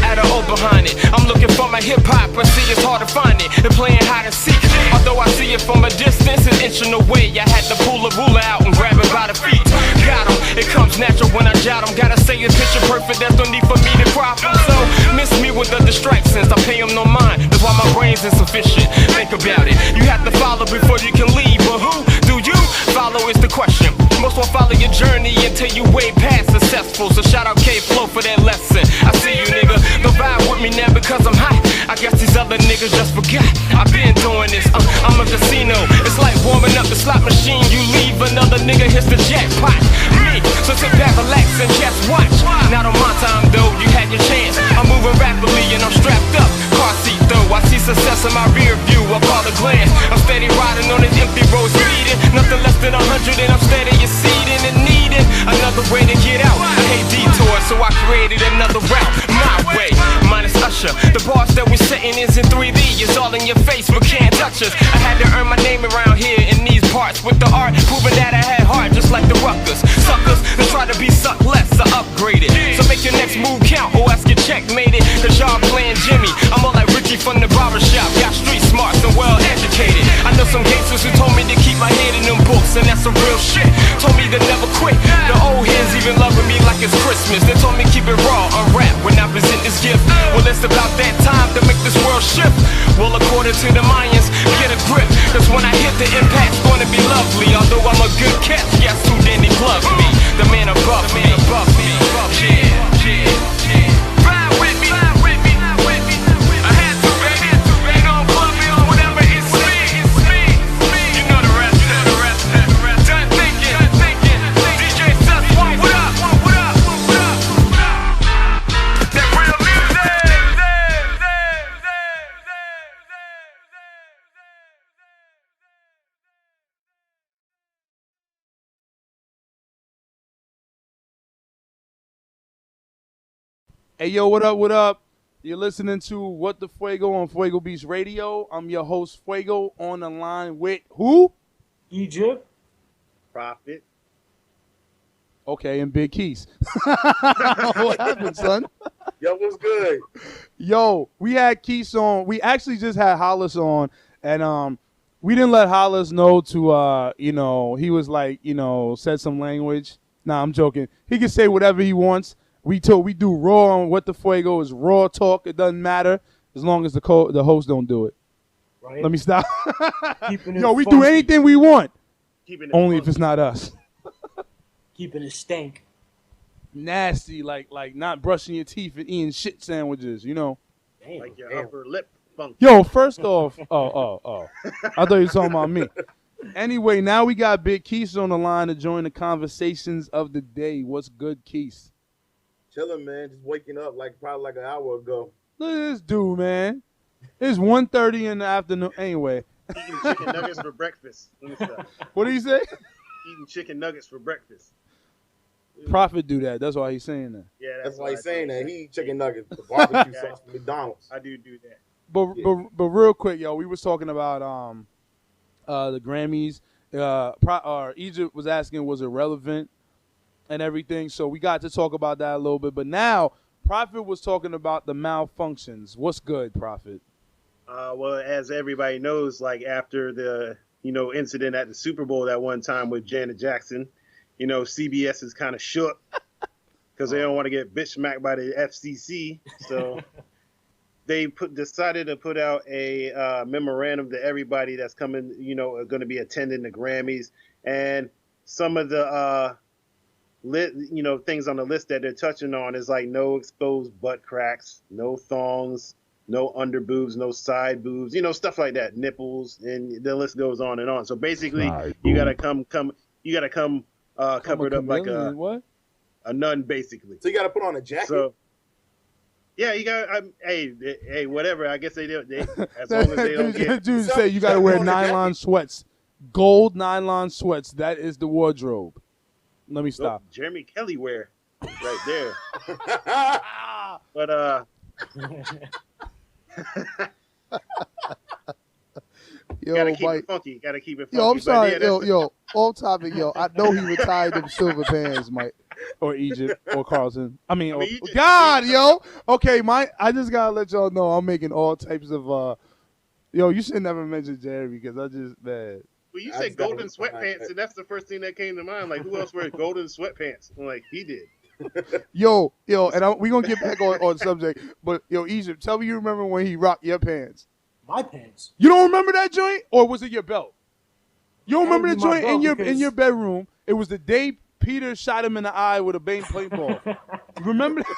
Add a O behind it, I'm looking for my hip-hop, but see it's hard to find it. They're playing hide and seek, although I see it from a distance, an inching away. I had to pull a ruler out and grab it by the feet. Got 'em, it comes natural when I jot 'em. Gotta say it's picture perfect, there's no need for me to crop 'em. So, miss me with the distractions, I pay 'em no mind, that's why my brain's insufficient. Think about it, you have to follow before you can leave, but who do you follow is the question. Most won't follow your journey until you way past successful. So shout out K-Flow for that lesson. I see you, nigga. Don't vibe with me now because I'm hot. I guess these other niggas just forgot. I've been doing this. I'm a casino. It's like warming up the slot machine. You leave, another nigga hits the jackpot. Me. So sit back, relax, and just watch. Not on my time though. You had your chance. I'm moving rapidly and I'm strapped up. Car seat though. I see success in my rear view. I call a glance. I'm steady riding on this empty road, speeding. Nothing less than 100 and I'm steady exceeding and needing another way to get out. I hate detours, so I created another route. My way, minus Usher. The bars that we're setting is in 3D. It's all in your face, but can't touch us. I had to earn my name around here in these parts with the art, proving that I had heart, just like the Ruckers. Suckers that try to be sucked less or upgraded. So make your next move count or ask your checkmated. Cause y'all playing Jimmy. I'm more like Richie from the barbershop. Got street smarts and well educated. I know some gangsters who told me to keep my head in them books, and that's some real shit. Told me to never quit. The old heads even loving me like it's Christmas. They told me keep it raw, unwrapped when I present this gift. Well, it's about that time to make this world shift. Well, according to the Mayans, get a grip. Cause when I hit the impact's gonna be lovely. Although I'm a good catch, guess who then he loves me? The man above me. Yeah, yeah, yeah. Ride with me. I had to, baby. You gon' put me on whatever it's me. You know the rest. Done thinking. DJ Sus, what up? That real music. Hey, yo, what up? You're listening to What the Fuego on Fuego Beats Radio. I'm your host, Fuego, on the line with who? Egypt. Prophet. Okay, and Big Keys. What happened, son? Yo, what's good? Yo, we had Keys on. We actually just had Hollis on, and we didn't let Hollis know to, he was like, said some language. Nah, I'm joking. He can say whatever he wants. We do raw on What the Fuego is raw talk. It doesn't matter as long as the host don't do it. Right. Let me stop. Keeping Yo, it we funky. do anything we want. Only funky. if it's not us. Keeping it stank. Nasty, like not brushing your teeth and eating shit sandwiches, Damn. Like your upper lip funky. Yo, first off, oh. I thought you were talking about me. Anyway, now we got Big Keith on the line to join the conversations of the day. What's good, Keith? Chilling, man. Just waking up probably an hour ago. Look at this dude, man. It's 1:30 in the afternoon. Anyway. Eating chicken nuggets for breakfast. Let me stop. What did he say? Eating chicken nuggets for breakfast. Prophet do that. That's why he's saying that. Yeah, that's why he's saying that. He eat chicken nuggets, the barbecue sauce from McDonald's. I do that. But real quick, yo, we was talking about the Grammys. Egypt was asking, was it relevant and everything. So we got to talk about that a little bit. But now, Prophet was talking about the malfunctions. What's good, Prophet? Well, as everybody knows, after the incident at the Super Bowl that one time with Janet Jackson, CBS is kind of shook because they don't want to get bitch smacked by the FCC. So they decided to put out a memorandum to everybody that's coming, going to be attending the Grammys, and some of the things on the list that they're touching on is like no exposed butt cracks, no thongs, no under boobs, no side boobs, stuff like that, nipples, and the list goes on and on. So basically, you gotta come covered up like a nun, basically. So you gotta put on a jacket. So, yeah, you got. Hey, whatever. I guess they do. As long as they don't get. Dude say you got to wear nylon sweats, gold nylon sweats. That is the wardrobe. Let me stop. Jeremy Kelly wear, right there. But Yo, gotta keep Mike. it funky. Gotta keep it funky. Yo, I'm sorry. Yeah, Yo, off topic. Yo, I know he retired them silver pants, Mike. Or Egypt, or Carlton. Egypt. God, yo. Okay, I just gotta let y'all know I'm making all types of. Yo, you should never mention Jerry because I just bad. Well, you said golden sweatpants, and that's the first thing that came to mind. Like, who else wears golden sweatpants? I'm like, he did. Yo, and we gonna get back on subject, but yo, Egypt, tell me you remember when he rocked your pants? My pants. You don't remember that joint, or was it your belt? You don't remember the joint in your bedroom? It was the day Peter shot him in the eye with a paintball. Remember that?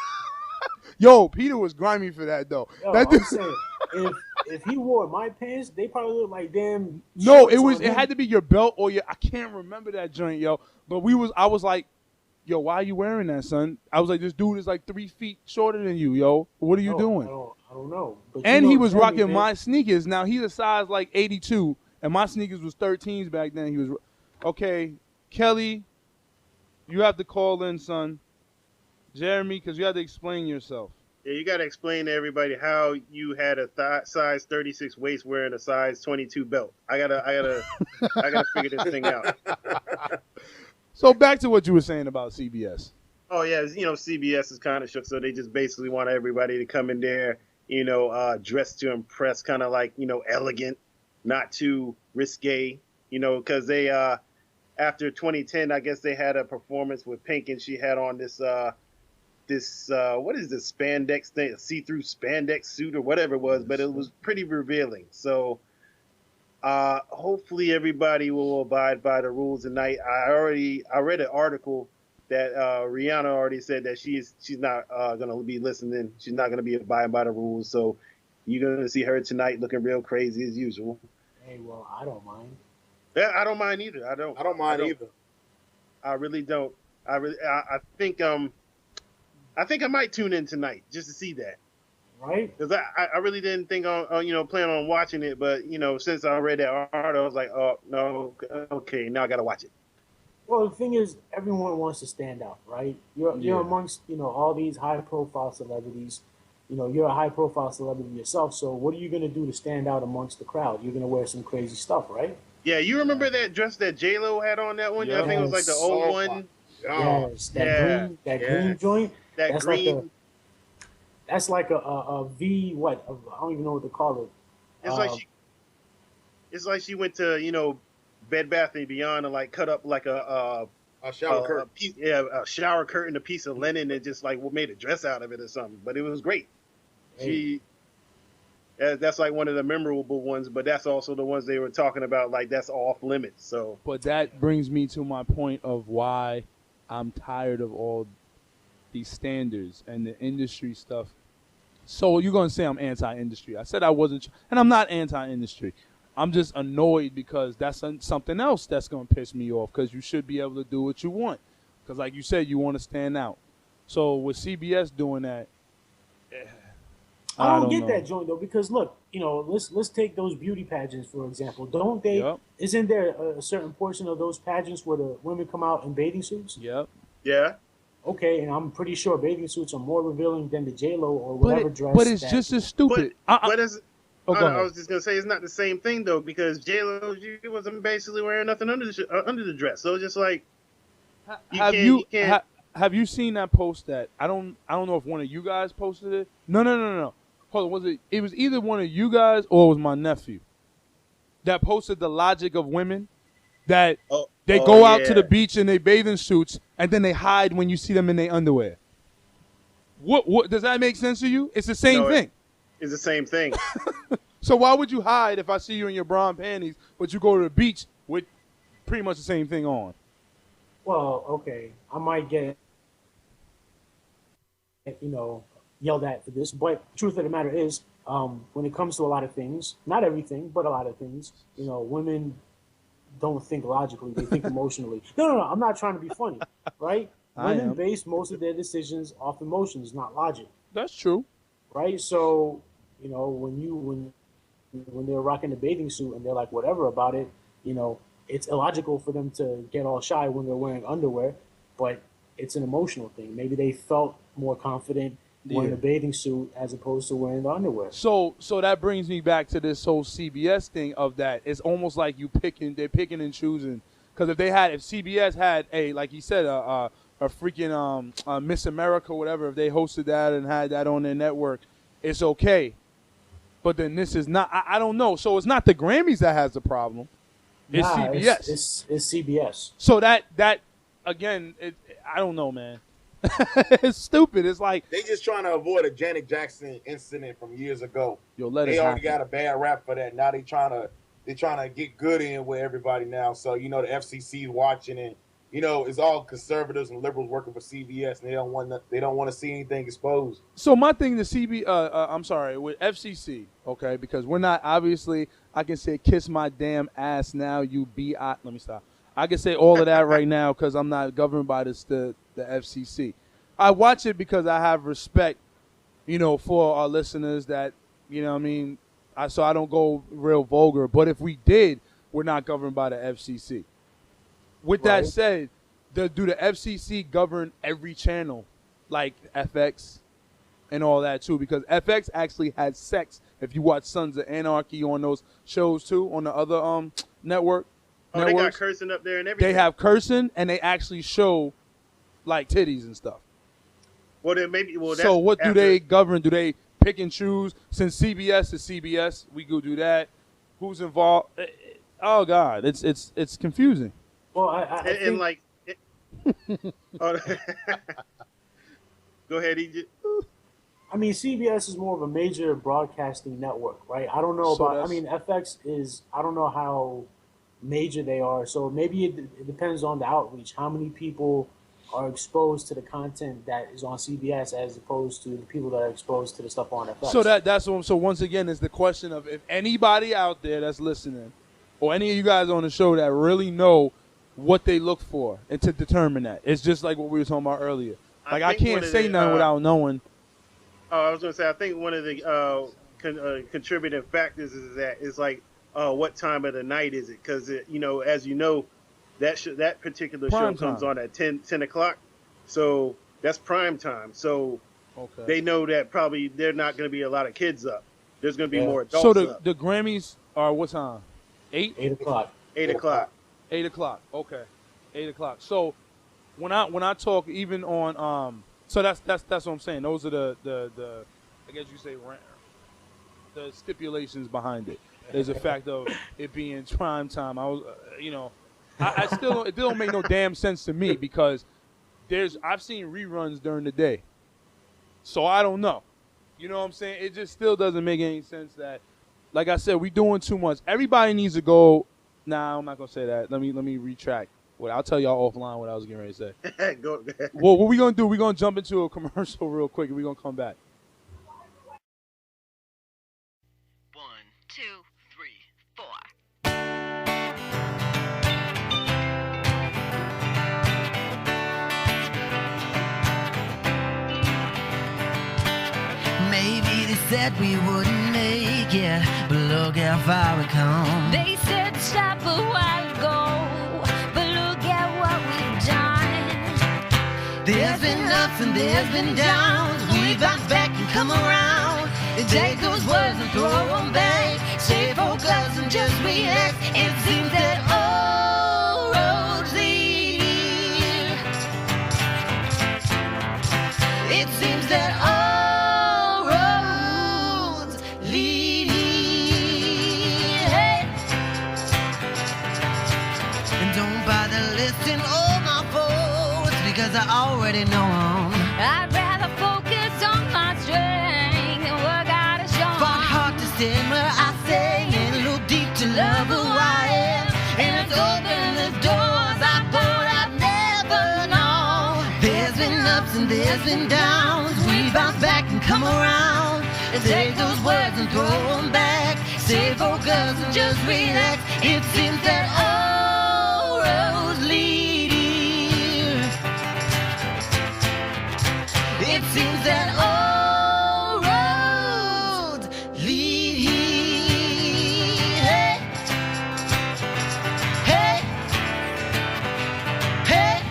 Yo, Peter was grimy for that though. Yo, that I'm saying, if he wore my pants, they probably look like damn. No, it had to be your belt or I can't remember that joint, yo. But I was like, yo, why are you wearing that, son? I was like, this dude is like 3 feet shorter than you, yo. What are you doing? I don't know. But and he was rocking my sneakers. Now he's a size like 82, and my sneakers was 13s back then. He was okay, Kelly. You have to call in, son. Jeremy, because you have to explain yourself. Yeah, you got to explain to everybody how you had a size 36 waist wearing a size 22 belt. I gotta figure this thing out. So back to what you were saying about CBS. Oh yeah, CBS is kind of shook, so they just basically want everybody to come in there, dressed to impress, kind of like elegant, not too risque, because they after 2010, I guess they had a performance with Pink, and she had on this what is this spandex thing, see-through spandex suit or whatever it was, but it was pretty revealing. So hopefully everybody will abide by the rules tonight. I read an article that Rihanna already said that she's not going to be listening. She's not going to be abiding by the rules. So you're going to see her tonight looking real crazy as usual. Hey, well, I don't mind. Yeah, I don't mind either. I don't mind either. I really don't. I think I might tune in tonight just to see that. Right? Because I really didn't think on plan on watching it, but since I read that article, I was like, oh no, okay, now I gotta watch it. Well, the thing is, everyone wants to stand out, right? You're amongst all these high profile celebrities. You're a high profile celebrity yourself. So what are you gonna do to stand out amongst the crowd? You're gonna wear some crazy stuff, right? Yeah, you remember that dress that J-Lo had on that one? Yes. I think it was like the old one. Yes, that green joint. That's like a V. What? I don't even know what to call it. It's like she went to Bed Bath and Beyond and like cut up like a shower curtain. A shower curtain, a piece of linen, and just like made a dress out of it or something. But it was great. Hey. That's like one of the memorable ones, but that's also the ones they were talking about. Like that's off limits. So, but that brings me to my point of why I'm tired of all these standards and the industry stuff. So you're going to say I'm anti-industry. I said I wasn't, and I'm not anti-industry. I'm just annoyed because that's something else that's going to piss me off because you should be able to do what you want. Because like you said, you want to stand out. So with CBS doing that, I don't get that joint though, because look, let's take those beauty pageants for example. Don't they? Yep. Isn't there a certain portion of those pageants where the women come out in bathing suits? Yep. Yeah. Okay, and I'm pretty sure bathing suits are more revealing than the J-Lo or whatever dress. But it's just as stupid. I was just gonna say it's not the same thing though, because J-Lo she wasn't basically wearing nothing under the dress, so it's just like have you seen that post that I don't know if one of you guys posted it? No. Hold on, it was either one of you guys or it was my nephew that posted the logic of women that they go out to the beach in their bathing suits and then they hide when you see them in their underwear. What does that make sense to you? It's the same thing. is the same thing. So why would you hide if I see you in your bra and panties, but you go to the beach with pretty much the same thing on? Well, okay, I might get, yelled at for this, but truth of the matter is, when it comes to a lot of things, not everything, but a lot of things, women don't think logically; they think emotionally. No, I'm not trying to be funny, right? Women base most of their decisions off emotions, not logic. That's true, right? So, when they're rocking the bathing suit and they're like whatever about it, it's illogical for them to get all shy when they're wearing underwear, but it's an emotional thing. Maybe they felt more confident wearing a bathing suit as opposed to wearing the underwear. So that brings me back to this whole CBS thing of that. It's almost like they're picking and choosing. Because if CBS had like you said, a freaking Miss America, whatever, if they hosted that and had that on their network, it's okay. But then this is not. I don't know. So it's not the Grammys that has the problem. It's CBS. It's CBS. So that again, I don't know, man. It's stupid. It's like they just trying to avoid a Janet Jackson incident from years ago. They already got a bad rap for that. Now they trying to get good in with everybody now. So the FCC is watching, and it's all conservatives and liberals working for CBS, and they don't want to see anything exposed. So my thing with with FCC, okay, because we're not obviously. I can say kiss my damn ass now, you let me stop. I can say all of that right now because I'm not governed by the FCC. I watch it because I have respect, for our listeners that, so I don't go real vulgar. But if we did, we're not governed by the FCC. With that said, do the FCC govern every channel, like FX and all that too? Because FX actually has sex. If you watch Sons of Anarchy on those shows too, on the other network. Oh, they got cursing up there and everything. They have cursing, and they actually show like titties and stuff. Well, then maybe. Well, so what do they govern? Do they pick and choose? Since CBS is CBS, we go do that. Who's involved? Oh God, it's confusing. Well, I think... Go ahead, Egypt. I mean, CBS is more of a major broadcasting network, right? I don't know FX is. I don't know how major they are, so maybe it depends on the outreach. How many people are exposed to the content that is on CBS as opposed to the people that are exposed to the stuff on FX? So once again, is the question of if anybody out there that's listening, or any of you guys on the show that really know what they look for and to determine that. It's just like what we were talking about earlier. Like I can't say nothing without knowing. I was going to say, I think one of the contributing factors is that it's like, what time of the night is it? Because, as you know, that particular prime show comes time. on at 10 o'clock. So that's prime time. So they know that probably there are not going to be a lot of kids up. There's going to be more adults up. So the Grammys are what time? 8? 8 o'clock. 8 o'clock. 8 o'clock. Okay. 8 o'clock. So when I talk even on so that's what I'm saying. Those are the I guess you say the stipulations behind it. There's a fact of it being prime time. I was I still it don't make no damn sense to me because I've seen reruns during the day. So I don't know. You know what I'm saying? It just still doesn't make any sense that, like I said, we doing too much. Everybody needs to go. Nah, I'm not gonna say that. Let me retract. I'll tell y'all offline what I was getting ready to say. Go ahead. Well, what we gonna do? We gonna jump into a commercial real quick, and we gonna come back. 1, 2, 3, 4. Maybe they said we wouldn't make it, but look how far we come. They said stop a while ago, but look at what we've done. There's been ups and there's been downs. We bounce back and come around. Take those words and throw them back. Stay focused and just relax. It seems that all roads lead here. It seems that all roads lead here. And don't bother listening all my faults because I already know them. I'd rather focus on my strength and work out a show. ups and there's been downs. We bounce back and come around. And take those words and throw them back. Stay focused and just relax. It seems that all roads lead here. It seems that all roads lead here. Hey, hey, hey,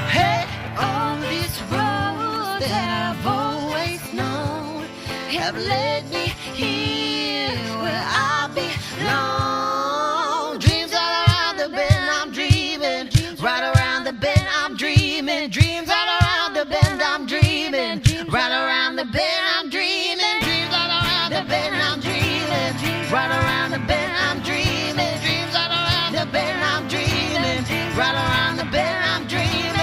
hey. On this road that I've always known have led me here where I belong. Dreams all around the bend, I'm dreaming. Right around the bend, I'm dreaming. Dreams all around the bend, I'm dreaming. Right around the bend, I'm dreaming. Dreams all around the bend, I'm dreaming. Right around the bend, I'm dreaming. Dreams all around the bend, I'm dreaming. Right around the bend, I'm dreaming.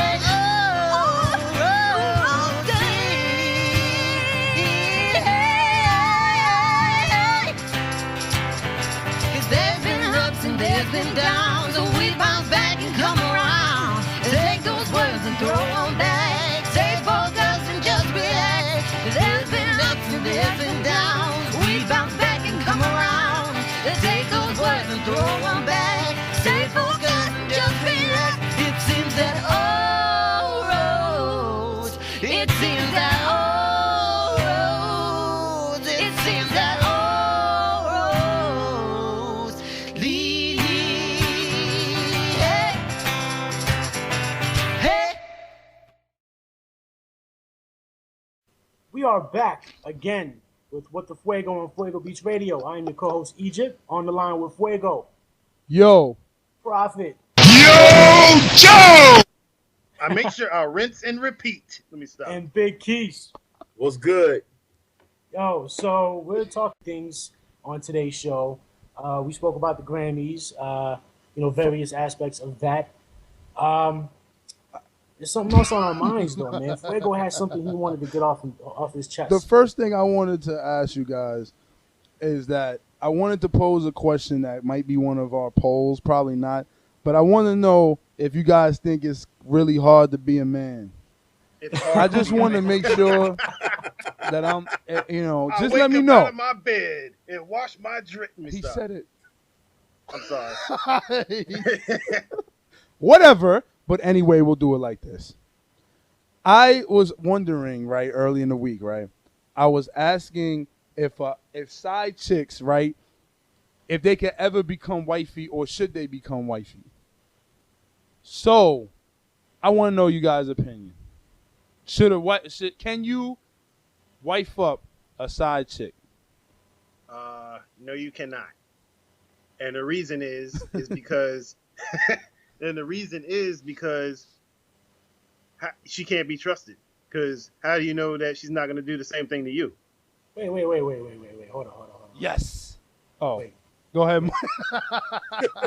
There's been downs, so we bounce back and come around. Take those words and throw them back. Stay focused and just relax. There's been ups and there's been downs. We bounce back and come around. Take those words and throw them back. Stay focused and just relax. It seems that all roads. It seems that all roads. It seems that all roads lead. We are back again with What the Fuego on Fuego Beach Radio. I am your co-host Egypt, on the line with Fuego. Yo. Prophet. Yo, Joe! I make sure I rinse and repeat. Let me stop. And Big Keys. What's good? Yo, so we're talking things on today's show. We spoke about the Grammys, various aspects of that. There's something else on our minds, though, man. Fuego had something he wanted to get off his chest. The first thing I wanted to ask you guys is that I wanted to pose a question that might be one of our polls, probably not, but I want to know if you guys think it's really hard to be a man. I just want to make sure that I'm, just let me know. Out of my bed and wash my drink. He said it. I'm sorry. Whatever. But anyway, we'll do it like this. I was wondering, right, early in the week, right? I was asking if side chicks, right, if they could ever become wifey or should they become wifey. So, I want to know you guys' opinion. Can you wife up a side chick? No, you cannot. And the reason is because and the reason is because she can't be trusted. Because how do you know that she's not going to do the same thing to you? Wait. Hold on. Yes. Oh, wait. Go ahead.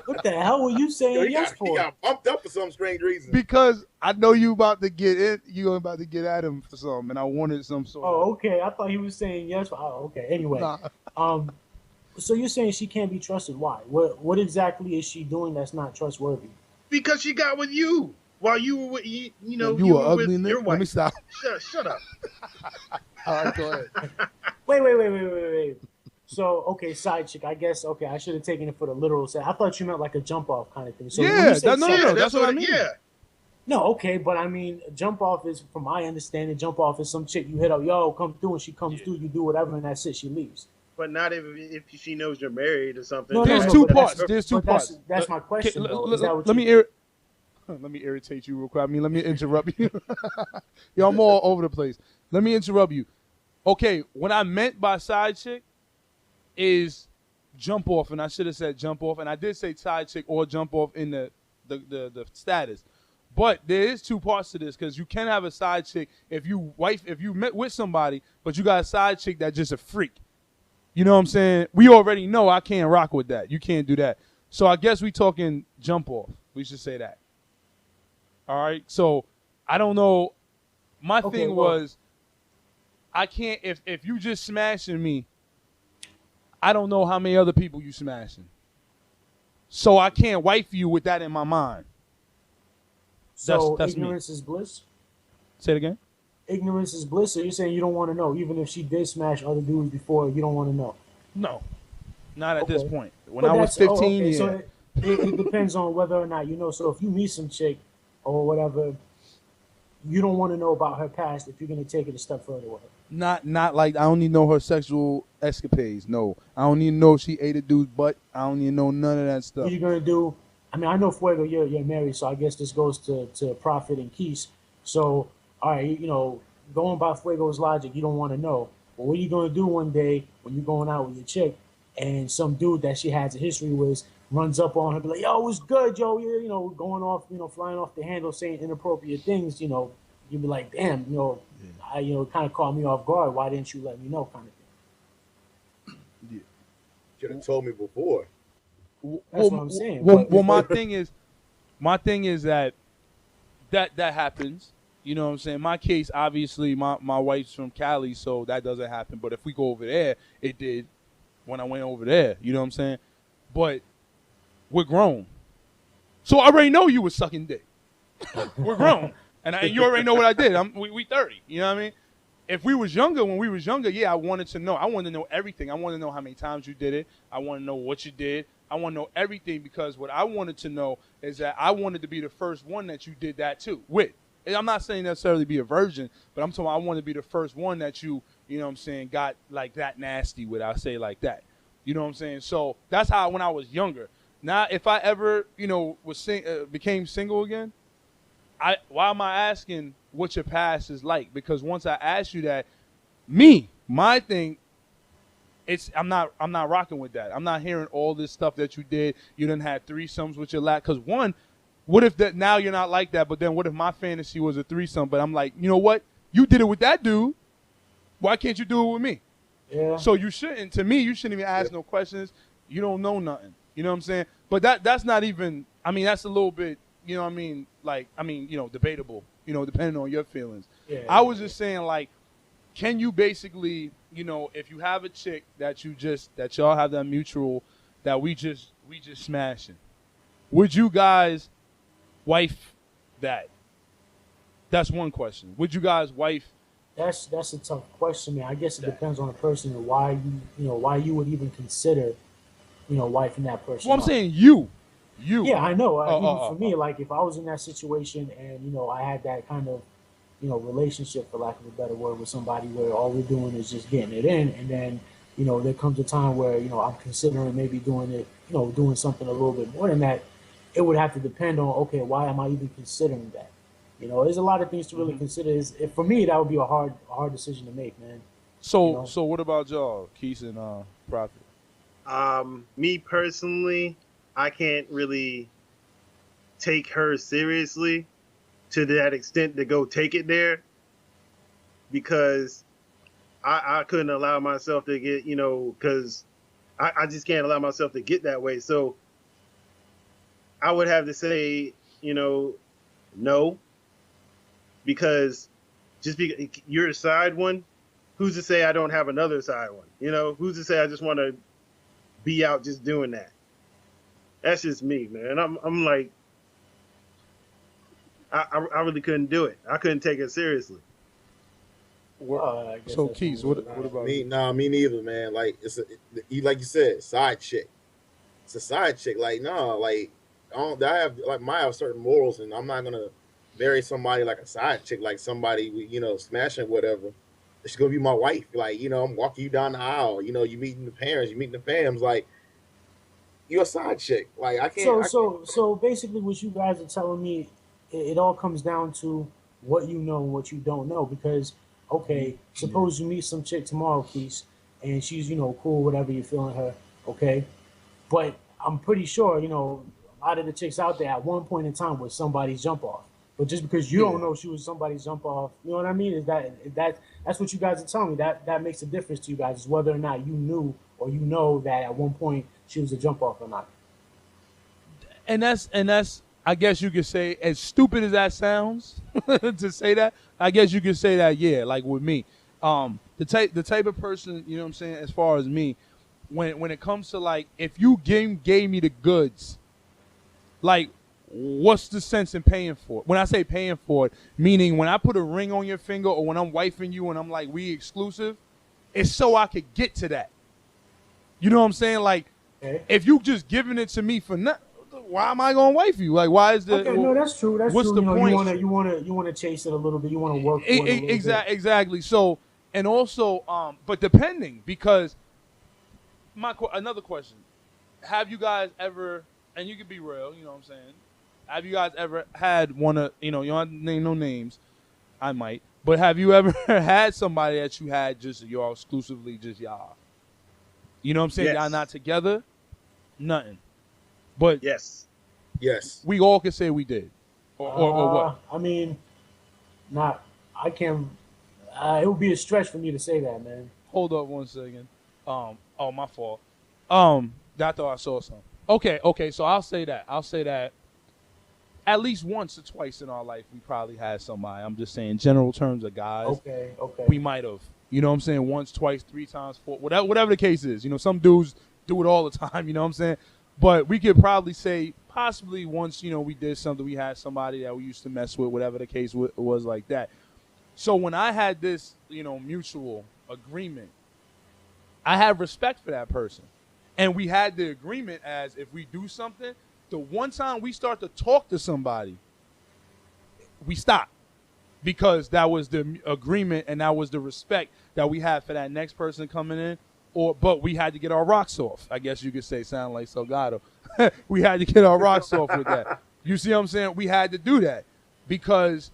What the hell were you saying yes for? He got pumped up for some strange reason. Because I know you about to get it. You're about to get at him for something, and I wanted some sort of... Oh, okay. I thought he was saying yes. Okay. Anyway. Nah. So you're saying she can't be trusted. Why? What exactly is she doing that's not trustworthy? Because she got with you while you were with you were ugly with your wife. Let me stop. Shut up. All right, go ahead. Wait. So, okay, side chick. I guess, okay, I should have taken it for the literal sense. I thought you meant like a jump off kind of thing. So that's what I mean. Yeah. No, okay, but I mean, jump off is, from my understanding, jump off is some chick you hit up, yo, come through, and she comes through, you do whatever, and that's it, she leaves. But not if she knows you're married or something. No, There's two parts. There's two parts. That's my question. Let me irritate you real quick. Let me interrupt you. Yo, I'm all over the place. Let me interrupt you. Okay, what I meant by side chick is jump off, and I should have said jump off, and I did say side chick or jump off in the status. But there is two parts to this, because you can have a side chick if you met with somebody, but you got a side chick that's just a freak. You know what I'm saying? We already know I can't rock with that. You can't do that. So I guess we talking jump off. We should say that. All right? So I don't know. My thing was, I can't, if you just smashing me, I don't know how many other people you smashing. So I can't wife you with that in my mind. So ignorance is bliss? Say it again. Ignorance is bliss. So you're saying you don't want to know, even if she did smash other dudes before, you don't want to know. No, not at this point. When But I was 15, okay. yeah. So it depends on whether or not you know. So if you meet some chick or whatever, you don't want to know about her past if you're going to take it a step further with her. Not like I don't need to know her sexual escapades. No, I don't need to know if she ate a dude's butt. I don't need to know none of that stuff. What you're going to do? I mean, I know Fuego, you're married, so I guess this goes to Prophet and Keys. So, all right, you know, going by Fuego's logic, you don't want to know. But what are you going to do one day when you're going out with your chick and some dude that she has a history with runs up on her, be like, yo, it was good, yo, you know, going off, you know, flying off the handle, saying inappropriate things, you know, you'd be like, damn, you know, I, you know, kind of caught me off guard. Why didn't you let me know, kind of thing? Yeah. Should have told me before. That's what I'm saying. Well, my thing is that happens. You know what I'm saying? My case, obviously, my wife's from Cali, so that doesn't happen. But if we go over there, it did when I went over there. You know what I'm saying? But we're grown. So I already know you was sucking dick. We're grown. And you already know what I did. We 30. You know what I mean? If we was younger, when we was younger, yeah, I wanted to know. I wanted to know everything. I wanted to know how many times you did it. I want to know what you did. I want to know everything because what I wanted to know is that I wanted to be the first one that you did that too with. And I'm not saying necessarily be a virgin, but I'm talking I want to be the first one that you know what I'm saying, got like that nasty with. I'll say like that. You know what I'm saying? So that's how when I was younger. Now, if I ever, you know, became single again, why am I asking what your past is like? Because once I ask you that, my thing, I'm not rocking with that. I'm not hearing all this stuff that you did. You done had threesomes with your lap. Because one, what if that now you're not like that? But then what if my fantasy was a threesome? But I'm like, you know what? You did it with that dude. Why can't you do it with me? Yeah. So you shouldn't. To me, you shouldn't even ask no questions. You don't know nothing. You know what I'm saying? But that's not even. I mean, that's a little bit. You know what I mean? Like, I mean, you know, debatable, you know, depending on your feelings. Yeah, I was just saying, like, can you basically, you know, if you have a chick that y'all have that mutual, that we just smashing, would you guys wife that? That's one question. Would you guys wife? That's a tough question, man. I guess it depends on the person and why you would even consider, you know, wifing that person. Well, I'm saying you. Yeah, I know. Even for me, like if I was in that situation and you know I had that kind of, you know, relationship, for lack of a better word, with somebody where all we're doing is just getting it in, and then you know there comes a time where you know I'm considering maybe doing it, you know, doing something a little bit more than that. It would have to depend on, okay, why am I even considering that? You know, there's a lot of things to really consider. For me, that would be a hard decision to make, man. So you know? So what about y'all, Keith and Prophet? Me personally, I can't really take her seriously to that extent to go take it there because I couldn't allow myself to get, you know, because I just can't allow myself to get that way. So I would have to say, you know, no, because just because you're a side one, who's to say I don't have another side one? You know, who's to say I just want to be out just doing that? That's just me, man. I'm like, I really couldn't do it. I couldn't take it seriously. So Keith, what about me? you? Nah, me neither, man. Like like you said, side chick. It's a side chick. Like like I have certain morals, and I'm not gonna marry somebody like a side chick, like somebody we, you know, smashing whatever. She's gonna be my wife. Like, you know, I'm walking you down the aisle. You know, you meeting the parents, you meeting the fams. Like, you're a side chick. Like, I can't. So basically, what you guys are telling me, it all comes down to what you know and what you don't know. Because, okay, suppose you meet some chick tomorrow, Keith, and she's, you know, cool, whatever you're feeling her, okay? But I'm pretty sure, you know, a lot of the chicks out there at one point in time was somebody's jump off. But just because you don't know she was somebody's jump off, you know what I mean? Is that's what you guys are telling me. That makes a difference to you guys, is whether or not you knew or you know that at one point she was a jump off or not. And that's I guess you could say, as stupid as that sounds to say that, I guess you could say that, yeah, like with me. The type of person, you know what I'm saying, as far as me, when it comes to, like, if you gave me the goods, like, what's the sense in paying for it? When I say paying for it, meaning when I put a ring on your finger or when I'm wifing you and I'm like, we exclusive, it's so I could get to that. You know what I'm saying? Like, if you just giving it to me for nothing, why am I gonna wife you? Like, why is the? Okay, no, that's true. That's what's true. the point? You wanna chase it a little bit. You wanna work for it a little bit. Exactly. So, and also, but depending, because another question: have you guys ever? And you can be real. You know what I'm saying? Have you guys ever had one of? You don't have to name no names. I might, but have you ever had somebody that you had just y'all exclusively just y'all? You know what I'm saying? Yes. Y'all not together, nothing. But yes, we all can say we did, or what? I mean, not. I can. It would be a stretch for me to say that, man. Hold up 1 second. Oh, my fault. I thought I saw something. Okay. So I'll say that. At least once or twice in our life, we probably had somebody. I'm just saying, general terms of guys. Okay. We might have. You know what I'm saying? Once, twice, 3 times, 4, whatever the case is. You know, some dudes do it all the time. You know what I'm saying? But we could probably say possibly once, we did something, we had somebody that we used to mess with, whatever the case was like that. So when I had this, mutual agreement, I have respect for that person. And we had the agreement as if we do something, the one time we start to talk to somebody, we stop. Because that was the agreement and that was the respect that we had for that next person coming in. But we had to get our rocks off. I guess you could say, sound like Salgado. We had to get our rocks off with that. You see what I'm saying? We had to do that because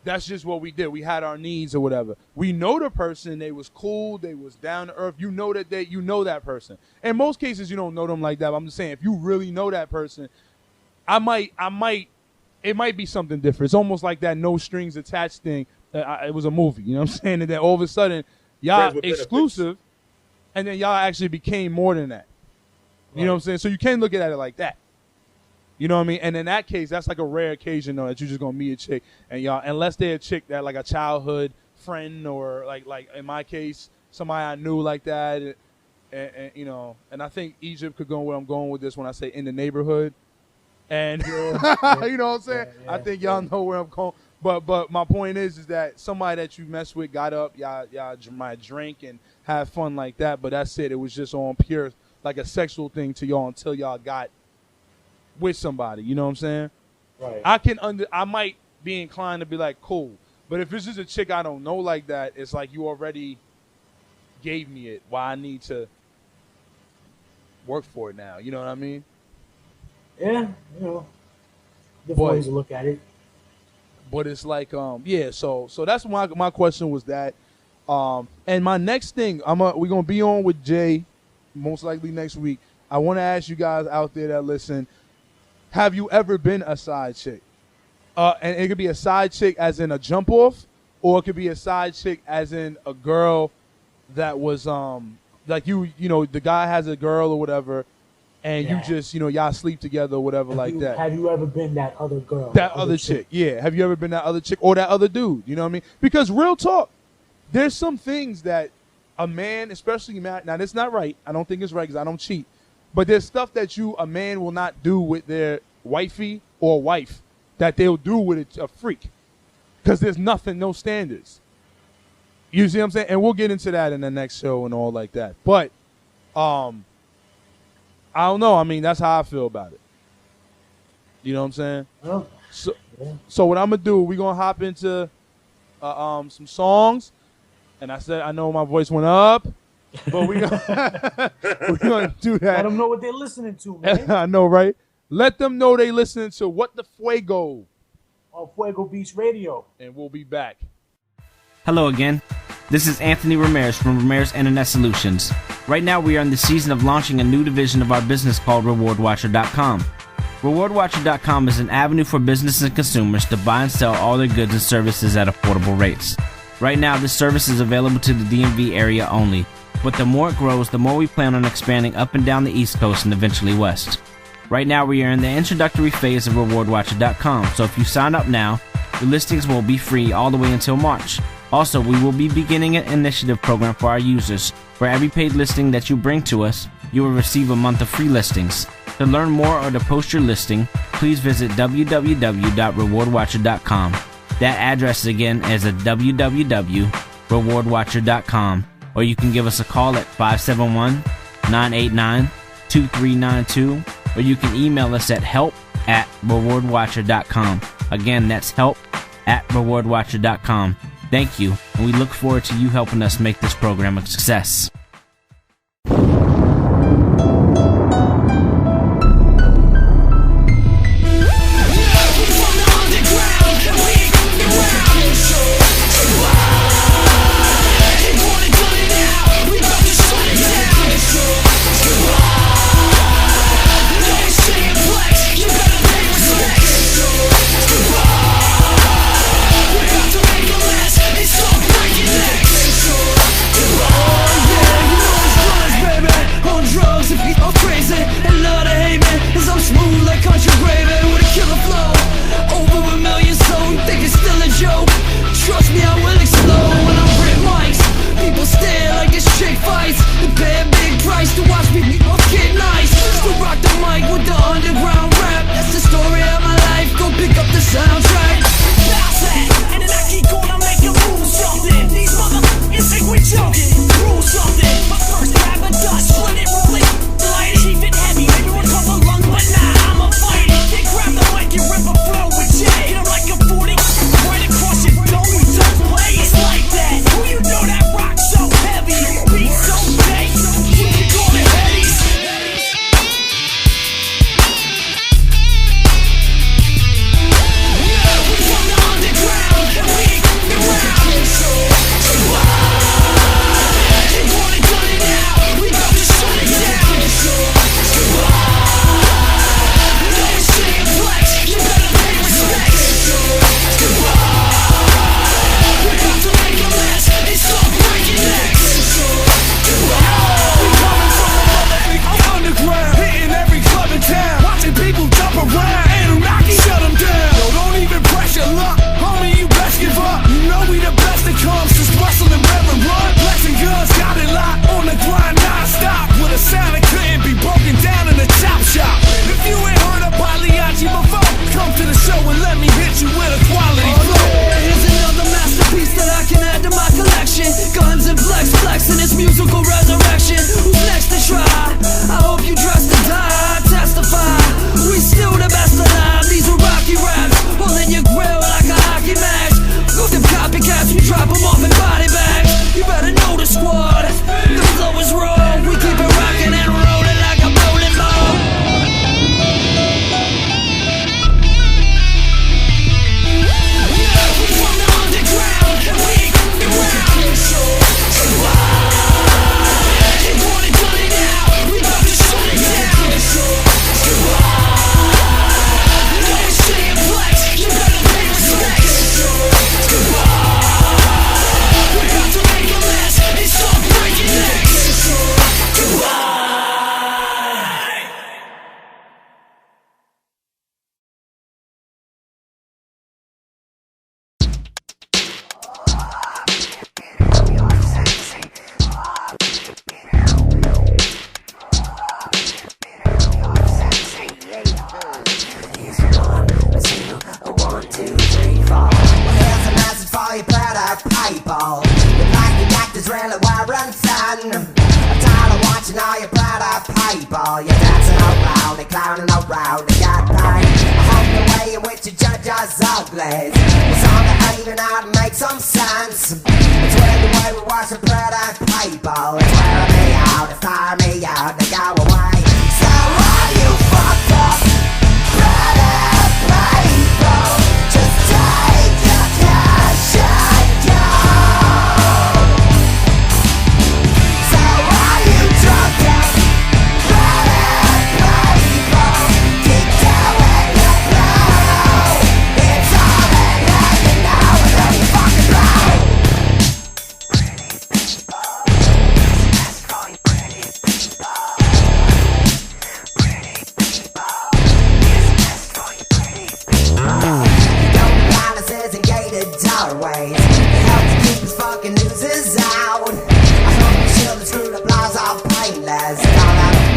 that's just what we did. We had our needs or whatever. We know the person. They was cool. They was down to earth. You know that person. In most cases, you don't know them like that. But I'm just saying, if you really know that person, it might be something different. It's almost like that no strings attached thing. It was a movie. You know what I'm saying? And then all of a sudden, y'all exclusive. And then y'all actually became more than that. You know what I'm saying? So you can look at it like that. You know what I mean? And in that case, that's like a rare occasion, though, that you're just going to meet a chick. And y'all, unless they're a chick that like a childhood friend or like in my case, somebody I knew like that. And I think Egypt could go where I'm going with this when I say in the neighborhood. And you know what I'm saying? Yeah, I think y'all know where I'm going. But my point is that somebody that you mess with got up, y'all might drink and have fun like that, but that's it. It was just on pure, like a sexual thing to y'all until y'all got with somebody. You know what I'm saying? Right. I might be inclined to be like, cool. But if it's just a chick I don't know like that, it's like you already gave me it. Why I need to work for it now. You know what I mean? Yeah, different ways to look at it. But it's like, so that's my question was that. And my next thing, we're gonna be on with Jay, most likely next week. I want to ask you guys out there that listen, have you ever been a side chick? And it could be a side chick as in a jump off, or it could be a side chick as in a girl that was like the guy has a girl or whatever, and you just y'all sleep together or whatever that. Have you ever been that other girl? That other chick, yeah. Have you ever been that other chick or that other dude? You know what I mean? Because real talk. There's some things that a man, especially now that's not right. I don't think it's right because I don't cheat. But there's stuff that a man will not do with their wifey or wife that they'll do with a freak. Because there's no standards. You see what I'm saying? And we'll get into that in the next show and all like that. But I don't know. I mean, that's how I feel about it. You know what I'm saying? Well, so what I'm going to do, we're going to hop into some songs. And I said, I know my voice went up, but we're going to do that. Let them know what they're listening to, man. I know, right? Let them know they listening to What the Fuego on Fuego Beach Radio. And we'll be back. Hello again. This is Anthony Ramirez from Ramirez Internet Solutions. Right now we are in the season of launching a new division of our business called RewardWatcher.com. RewardWatcher.com is an avenue for businesses and consumers to buy and sell all their goods and services at affordable rates. Right now, this service is available to the DMV area only, but the more it grows, the more we plan on expanding up and down the East Coast and eventually west. Right now, we are in the introductory phase of RewardWatcher.com, so if you sign up now, your listings will be free all the way until March. Also, we will be beginning an initiative program for our users. For every paid listing that you bring to us, you will receive a month of free listings. To learn more or to post your listing, please visit www.rewardwatcher.com. That address again is at www.rewardwatcher.com, or you can give us a call at 571-989-2392, or you can email us at help@rewardwatcher.com. Again, that's help@rewardwatcher.com. Thank you, and we look forward to you helping us make this program a success. Trust me, I will explode when I'm rip mics. People stare like this chick fights. They pay a big price to watch me get nice. Still rock the mic with the underground rap. That's the story of my life. Go pick up the soundtrack. Bounce that, and then I keep gonna make a move something. These motherfuckers think we joking. Rule something. My first grab a dust, split it, roll it, light it, keep it heavy. Maybe we'll come along, but nah, I'ma fight it. They grab the mic and rip a flow with Jay. Hit 'em like a 40, right across your dome. We don't play it like that. Who you know that rock so heavy? Beat so big, you can call it headies. We from the underground, and we ain't fucking around. They want it done it now. We about to shut it down. No saying flex, you better pay respect. We about to make a mess and start breaking necks. We coming from the motherfucking underground, hitting every club in town, watching people jump around. Anunnaki, shut them down. Yo, don't even pressure luck, homie, you best give up. You know we the best that comes, just bustle and rev and run. Flexing guns, got it locked, on the grind non-stop. With a sound that couldn't be broken down in a chop shop. If you ain't heard of Pagliacci before, come to the show and let me hit you with a quality flow. Here's another masterpiece that I can add to my collection. Guns and flex, flexing its musical resurrection. Who's next to try? I hope you dress to die, testify. We still the best alive. These are rocky raps, pulling your grill like a hockey match. Go them copycats, we drop them off in body bags. You better know the squad. The flow is raw. We keep it rocking and rolling like a bowling ball. We from the underground, and we ain't fucking around. They want it done it now. We about to shut it down. No saying flex, you better pay respect. We about to make a mess and start breaking necks. Here's a message for your product people. You like the actors really wearing fun. I'm tired of watching all your product people. You're dancing around and clowning around and got pain. I hope the way in which you judge us ugly. It's on the even out and make some sense. It's weird the way we watch the product people. It's wearing me out, it's tiring me out, they go away. So why you fucked up product people? Just take your cash and go. So why you drunk up product people? Keep doing the blow. It's all in how you know until you fucking blow. Pretty people, that's for you pretty people. Pretty people, that's for you pretty people. Don't palaces and gated doorways. It helps keep his fucking nooses out. I hope the children screwed up laws are painless. It's all out of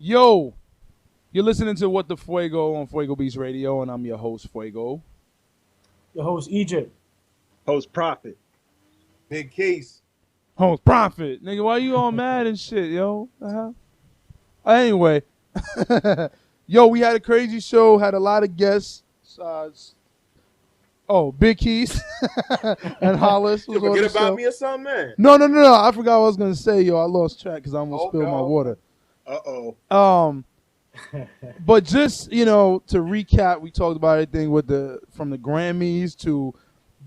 Yo, you're listening to What the Fuego on Fuego Beats Radio, and I'm your host, Fuego. Your host, Egypt. Host, Prophet. Big Case. Host, Prophet. Nigga, why you all mad and shit, yo? Anyway, yo, we had a crazy show, had a lot of guests. Big Keys and Hollis was You on forget the about show. me or something, man? No. I forgot what I was going to say, yo. I lost track because I almost spilled my water. Uh-oh. But just, to recap, we talked about everything from the Grammys to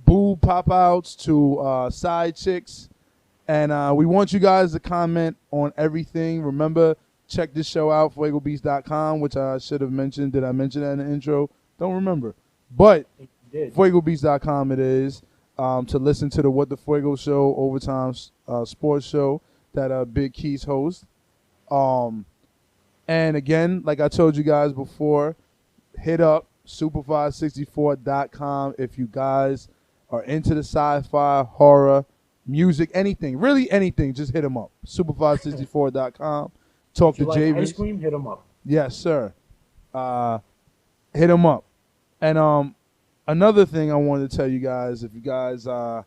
boo pop-outs to side chicks. And we want you guys to comment on everything. Remember, check this show out, fuegobeats.com, which I should have mentioned. Did I mention that in the intro? Don't remember. But fuegobeats.com it is to listen to the What the Fuego show, overtime sports show that Big Keys hosts. And again, like I told you guys before, hit up super564.com if you guys are into the sci-fi, horror, music, anything, really anything, just hit them up. Super564.com. Talk to Jay. Ice cream, hit them up. Yes, sir. Hit them up. And another thing I wanted to tell you guys, if you guys are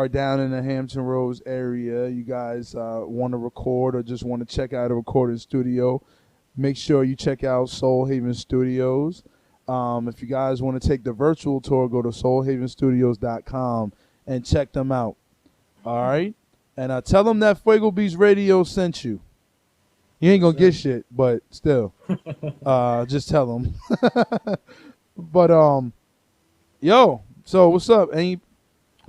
down in the Hampton Roads area, you guys want to record or just want to check out a recording studio, make sure you check out Soul Haven Studios. If you guys want to take the virtual tour, go to soulhavenstudios.com and check them out. All right? And tell them that Fuego Beats Radio sent you. You ain't going to get shit, but still. Just tell them. But, yo, so what's up?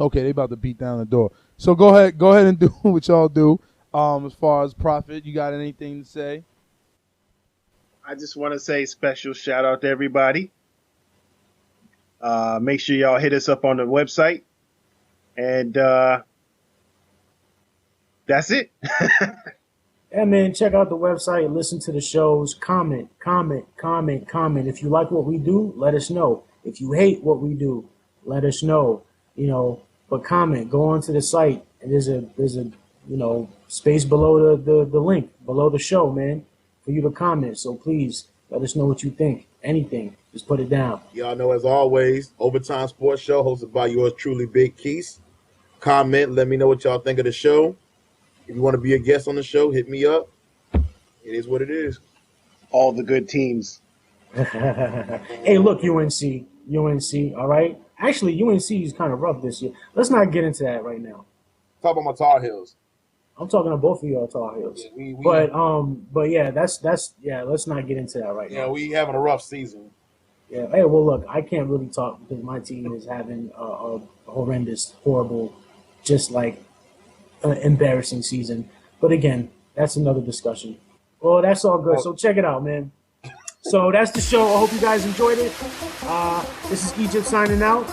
Okay, they about to beat down the door. So go ahead and do what y'all do. As far as Prophet, you got anything to say? I just want to say special shout out to everybody. Make sure y'all hit us up on the website. And that's it. Yeah, man, check out the website, listen to the shows, comment. If you like what we do, let us know. If you hate what we do, let us know. But comment, go onto the site, and there's a space below the link, below the show, man, for you to comment. So please let us know what you think. Anything, just put it down. Y'all know, as always, Overtime Sports Show hosted by yours truly, Big Keys. Comment, let me know what y'all think of the show. If you want to be a guest on the show, hit me up. It is what it is. All the good teams. Hey, look, UNC, all right? Actually, UNC is kind of rough this year. Let's not get into that right now. Talk about my Tar Heels. I'm talking to both of y'all Tar Heels. Yeah, but yeah, let's not get into that right now. Yeah, we having a rough season. Yeah. Hey, well, look, I can't really talk because my team is having a horrendous, horrible, just like embarrassing season. But again, that's another discussion. Well, that's all good. So check it out, man. So that's the show. I hope you guys enjoyed it. This is Egypt signing out.